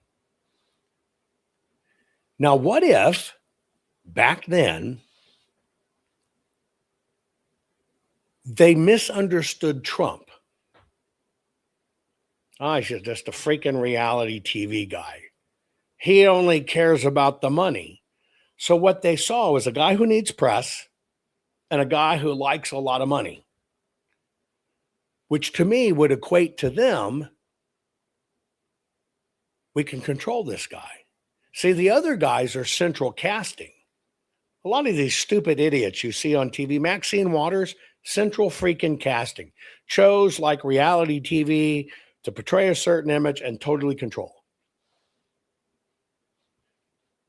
Now, what if back then they misunderstood Trump? He's just a freaking reality TV guy. He only cares about the money. So what they saw was a guy who needs press and a guy who likes a lot of money, which to me would equate to them, we can control this guy. See, the other guys are central casting. A lot of these stupid idiots you see on TV, Maxine Waters, central freaking casting, chose like reality TV to portray a certain image and totally control.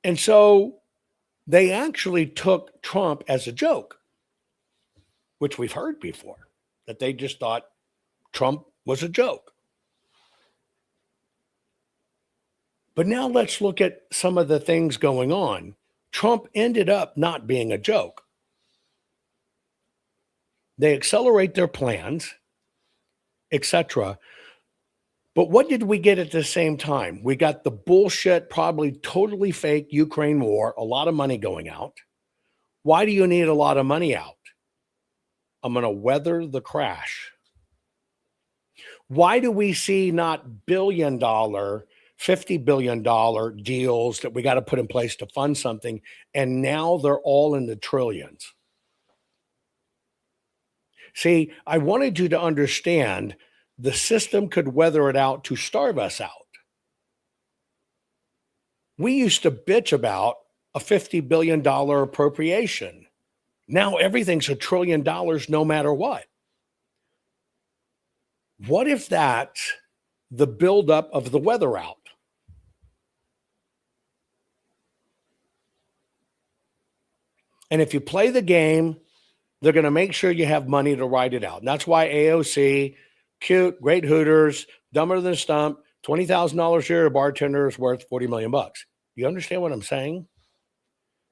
And so they actually took Trump as a joke, which we've heard before, that they just thought Trump was a joke. But now let's look at some of the things going on. Trump ended up not being a joke. They accelerate their plans, etc. But what did we get at the same time? We got the bullshit, probably totally fake Ukraine war, a lot of money going out. Why do you need a lot of money out? I'm going to weather the crash. Why do we see not billion-dollar, $50 billion deals that we got to put in place to fund something, and now they're all in the trillions? See, I wanted you to understand the system could weather it out to starve us out. We used to bitch about a $50 billion appropriation. Now everything's $1 trillion no matter what. What if that's the buildup of the weather out? And if you play the game, they're going to make sure you have money to ride it out. And that's why AOC, cute, great Hooters, dumber than a stump, $20,000 a year, a bartender is worth $40 million. You understand what I'm saying?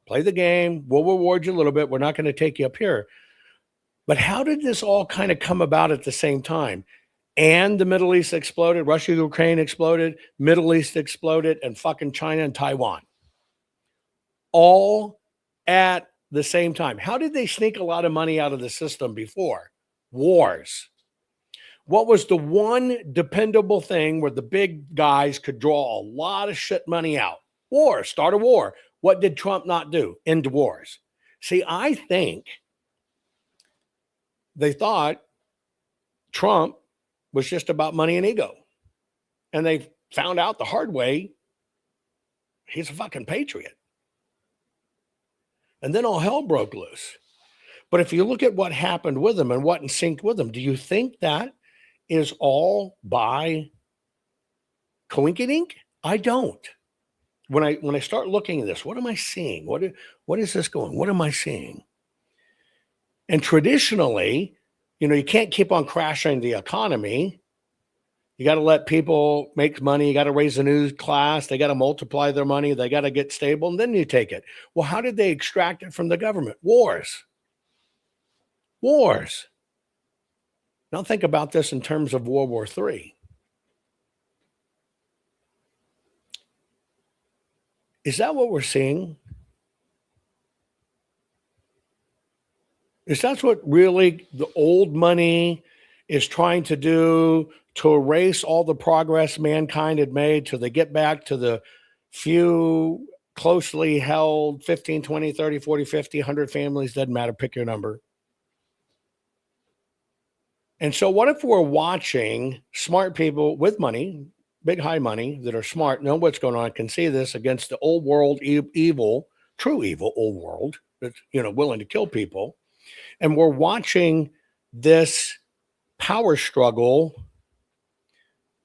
Play the game. We'll reward you a little bit. We're not going to take you up here. But how did this all kind of come about at the same time? And the Middle East exploded, Russia, Ukraine exploded, Middle East exploded, and fucking China and Taiwan. All at the same time. How did they sneak a lot of money out of the system before? Wars. What was the one dependable thing where the big guys could draw a lot of shit money out? War. Start a war. What did Trump not do? End wars. See, I think they thought Trump was just about money and ego. And they found out the hard way he's a fucking patriot. And then all hell broke loose. But if you look at what happened with him and what in sync with him, do you think that is all by coinkydink? I don't. When I start looking at this, what am I seeing? What is this going? What am I seeing? And traditionally, you can't keep on crashing the economy. You got to let people make money. You got to raise a new class. They got to multiply their money. They got to get stable, and then you take it. Well, how did they extract it from the government? Wars. Now think about this in terms of World War III. Is that what we're seeing? Is that what really the old money is trying to do to erase all the progress mankind had made till they get back to the few closely held 15, 20, 30, 40, 50, 100 families? Doesn't matter. Pick your number. And so what if we're watching smart people with money, big high money, that are smart, know what's going on, can see this against the old world evil, true evil, old world that's willing to kill people, and we're watching this power struggle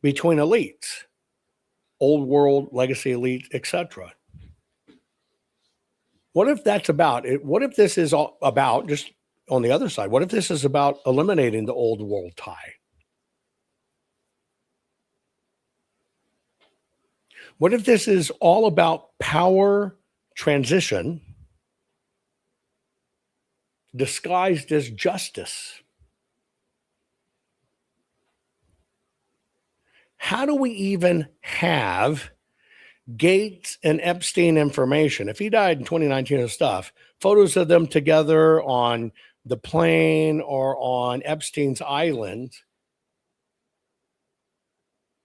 between elites, old world, legacy elites, etc. What if that's about it? What if this is all about, just on the other side, what if this is about eliminating the old world tie? What if this is all about power transition disguised as justice? How do we even have Gates and Epstein information? If he died in 2019 and stuff, photos of them together on the plane or on Epstein's island,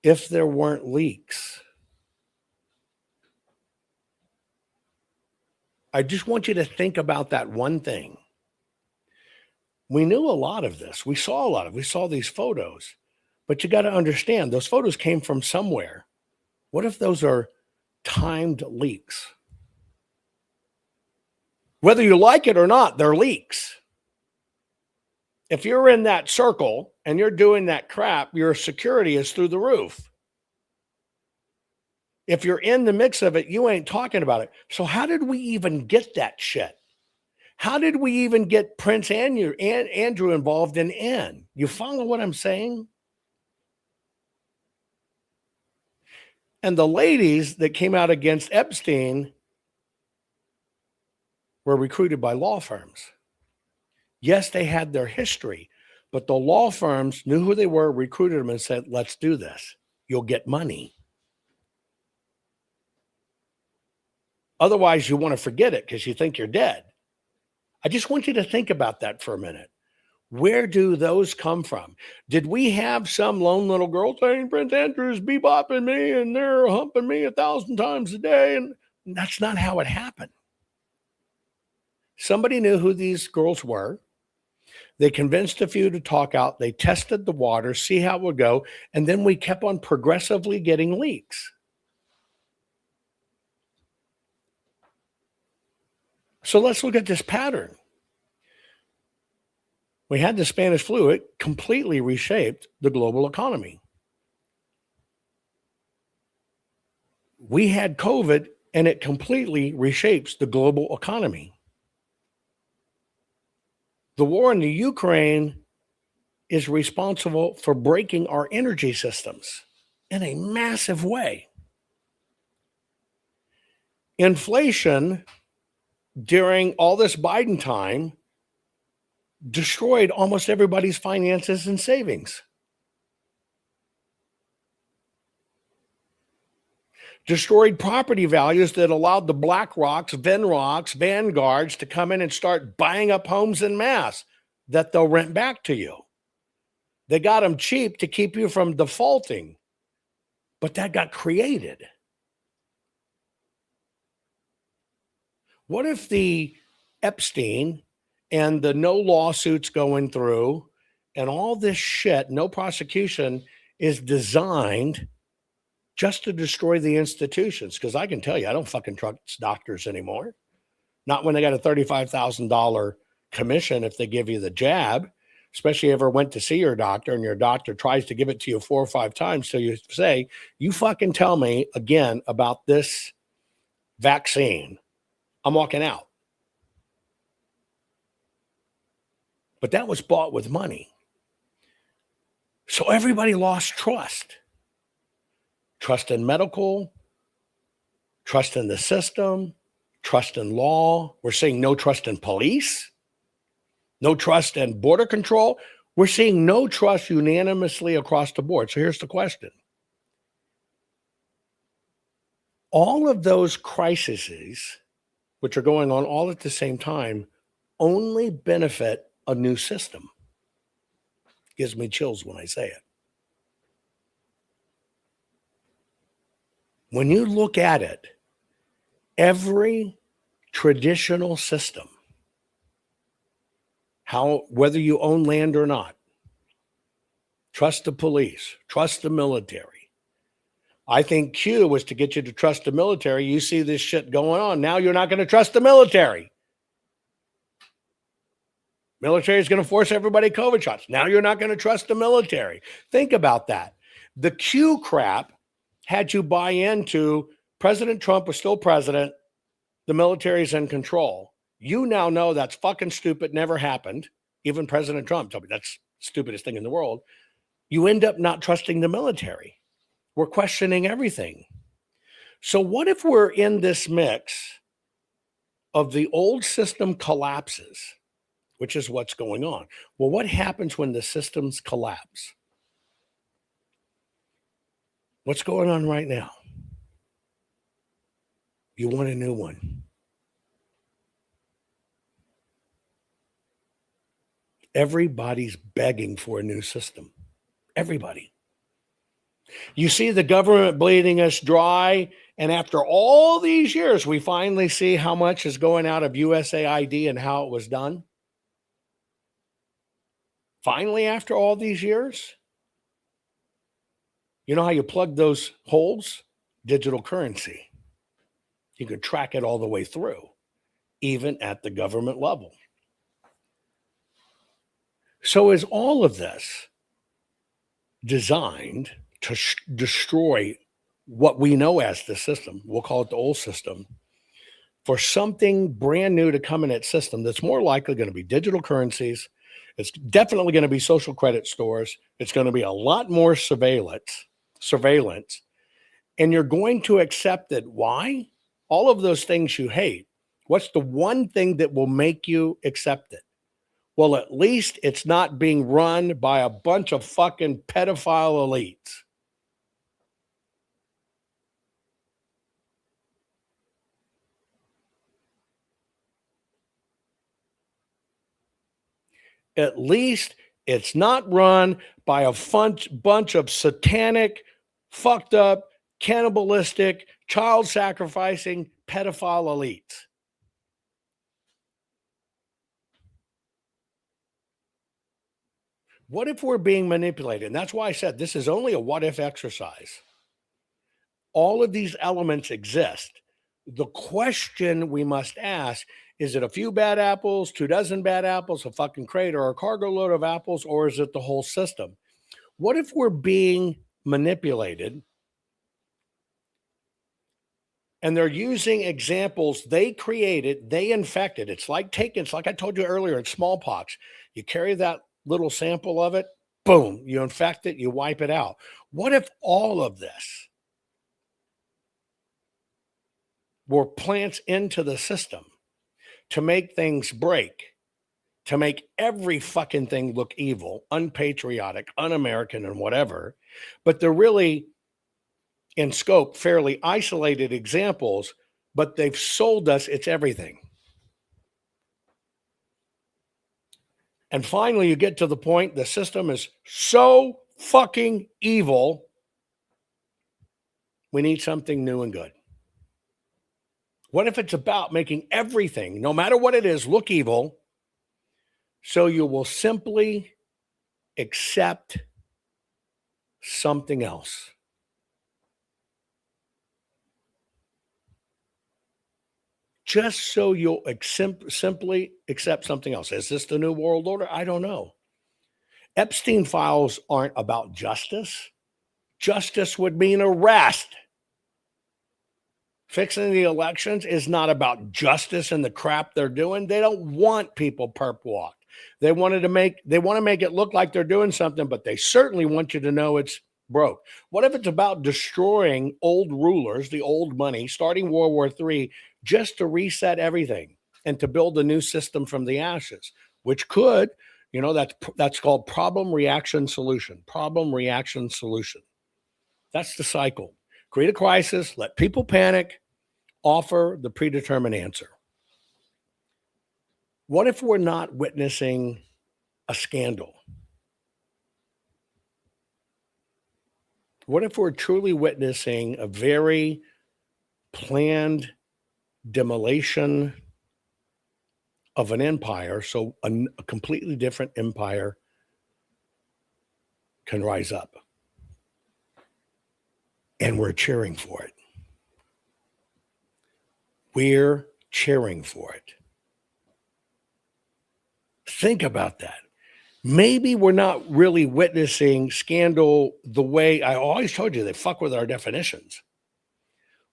if there weren't leaks? I just want you to think about that one thing. We knew a lot of this. We saw these photos, but you got to understand those photos came from somewhere. What if those are timed leaks? Whether you like it or not, they're leaks. If you're in that circle and you're doing that crap, your security is through the roof. If you're in the mix of it, you ain't talking about it. So how did we even get that shit? How did we even get Prince Andrew involved in N? You follow what I'm saying? And the ladies that came out against Epstein were recruited by law firms. Yes, they had their history, but the law firms knew who they were, recruited them, and said, let's do this. You'll get money. Otherwise, you want to forget it because you think you're dead. I just want you to think about that for a minute. Where do those come from? Did we have some lone little girl saying, Prince Andrew's bebopping me and they're humping me 1,000 times a day? And that's not how it happened. Somebody knew who these girls were. They convinced a few to talk out. They tested the water, see how it would go. And then we kept on progressively getting leaks. So let's look at this pattern. We had the Spanish flu. It completely reshaped the global economy. We had COVID, and it completely reshapes the global economy. The war in the Ukraine is responsible for breaking our energy systems in a massive way. Inflation during all this Biden time destroyed almost everybody's finances and savings. Destroyed property values that allowed the BlackRocks, Venrocks, Vanguards to come in and start buying up homes en masse that they'll rent back to you. They got them cheap to keep you from defaulting, but that got created. What if the Epstein and the no lawsuits going through and all this shit, no prosecution, is designed just to destroy the institutions. Because I can tell you, I don't fucking trust doctors anymore. Not when they got a $35,000 commission if they give you the jab, especially if you ever went to see your doctor and your doctor tries to give it to you 4 or 5 times. So you say, you fucking tell me again about this vaccine, I'm walking out. But that was bought with money. So everybody lost trust. Trust in medical, trust in the system, trust in law. We're seeing no trust in police, no trust in border control. We're seeing no trust unanimously across the board. So here's the question. All of those crises, which are going on all at the same time, only benefit a new system. Gives me chills when I say it. When you look at it, every traditional system, whether you own land or not, trust the police, trust the military. I think Q was to get you to trust the military. You see this shit going on. Now you're not going to trust the military. Military is going to force everybody COVID shots. Now you're not going to trust the military. Think about that. The Q crap had you buy into President Trump was still president. The military is in control. You now know that's fucking stupid. Never happened. Even President Trump told me that's the stupidest thing in the world. You end up not trusting the military. We're questioning everything. So what if we're in this mix of the old system collapses, which is what's going on? Well, what happens when the systems collapse? What's going on right now? You want a new one. Everybody's begging for a new system. Everybody. You see the government bleeding us dry, and after all these years, we finally see how much is going out of USAID and how it was done. Finally, after all these years, you know how you plug those holes? Digital currency. You could track it all the way through, even at the government level. So is all of this designed to destroy what we know as the system? We'll call it the old system. For something brand new to come in its system that's more likely going to be digital currencies. It's definitely going to be social credit stores. It's going to be a lot more surveillance. And you're going to accept it. Why? All of those things you hate. What's the one thing that will make you accept it? Well, at least it's not being run by a bunch of fucking pedophile elites. At least it's not run by a bunch of satanic, fucked up, cannibalistic, child sacrificing, pedophile elites. What if we're being manipulated? And that's why I said this is only a what if exercise. All of these elements exist. The question we must ask, is it a few bad apples, 24 bad apples, a fucking crate, or a cargo load of apples, or is it the whole system? What if we're being manipulated and they're using examples they created, they infected? It's like I told you earlier, it's smallpox. You carry that little sample of it, boom, you infect it, you wipe it out. What if all of this were plants into the system to make things break, to make every fucking thing look evil, unpatriotic, un-American, and whatever, but they're really, in scope, fairly isolated examples, but they've sold us it's everything. And finally, you get to the point, the system is so fucking evil, we need something new and good. What if it's about making everything, no matter what it is, look evil, so you will simply accept something else? Just so you'll simply accept something else. Is this the New World Order? I don't know. Epstein files aren't about justice. Justice would mean arrest. Fixing the elections is not about justice and the crap they're doing. They don't want people perp walked. They want to make it look like they're doing something, but they certainly want you to know it's broke. What if it's about destroying old rulers, the old money, starting World War III, just to reset everything and to build a new system from the ashes, which could, that's called problem, reaction, solution. Problem, reaction, solution. That's the cycle. Create a crisis, let people panic, offer the predetermined answer. What if we're not witnessing a scandal? What if we're truly witnessing a very planned demolition of an empire, so a completely different empire can rise up? And we're cheering for it. We're cheering for it. Think about that. Maybe we're not really witnessing scandal the way I always told you they fuck with our definitions.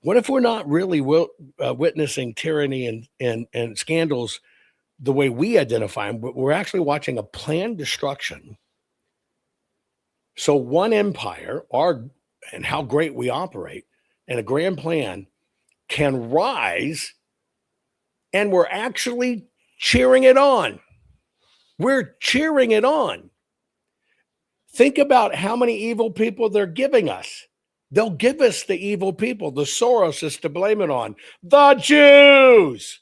What if we're not really witnessing tyranny and scandals the way we identify them, but we're actually watching a planned destruction? So one empire, and how great we operate, and a grand plan can rise, and we're actually cheering it on. We're cheering it on. Think about how many evil people they're giving us. They'll give us the evil people, the Soroses to blame it on. The Jews.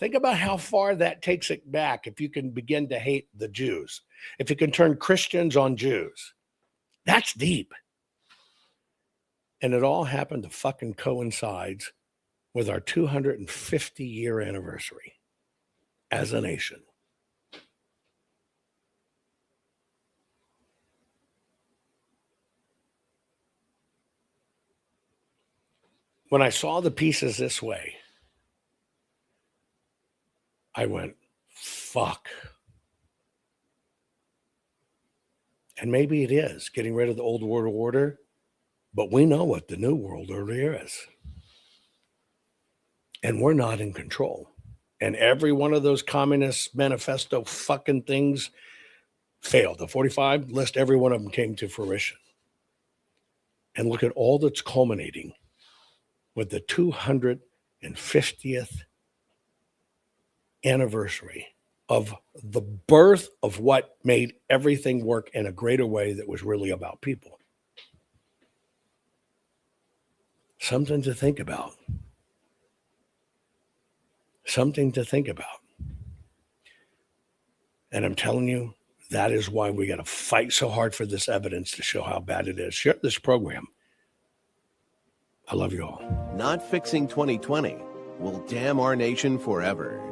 Think about how far that takes it back if you can begin to hate the Jews. If you can turn Christians on Jews. That's deep. And it all happened to fucking coincides with our 250-year anniversary as a nation. When I saw the pieces this way, I went, fuck. And maybe it is getting rid of the old world order, but we know what the new world order is. And we're not in control. And every one of those communist manifesto fucking things failed. The 45 list, every one of them came to fruition. And look at all that's culminating with the 250th anniversary of the birth of what made everything work in a greater way that was really about people. Something to think about. Something to think about. And I'm telling you, that is why we got to fight so hard for this evidence to show how bad it is. Share this program. I love you all. Not fixing 2020 will damn our nation forever.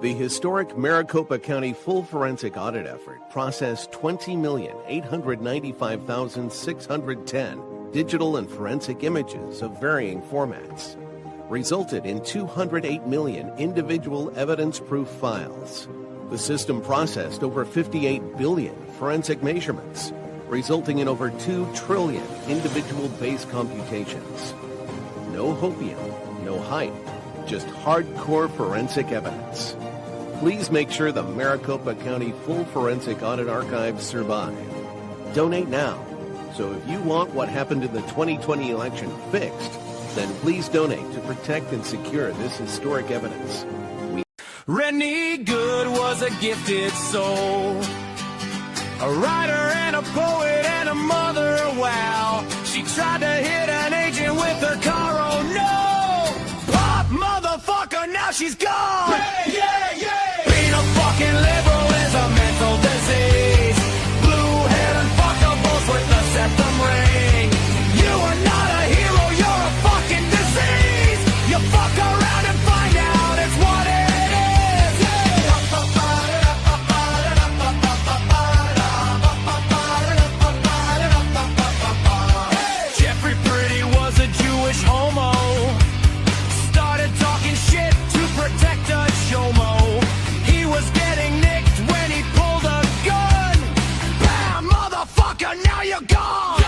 The historic Maricopa County full forensic audit effort processed 20,895,610 digital and forensic images of varying formats, resulted in 208 million individual evidence-proof files. The system processed over 58 billion forensic measurements, resulting in over 2 trillion individual base computations. No hopium, no hype, just hardcore forensic evidence. Please make sure the Maricopa County Full Forensic Audit Archives survive. Donate now. So if you want what happened in the 2020 election fixed, then please donate to protect and secure this historic evidence. Rennie Good was a gifted soul, a writer and a poet and a mother, wow. She tried to hit an agent with her car, oh no! Pop, motherfucker, now she's gone! Yeah, yeah, yeah! Being a fucking liberal is a mental disease. Blue-headed fuckables with the septum ring. You are not a hero, you're a fucking disease! You fuck around and find now you're gone.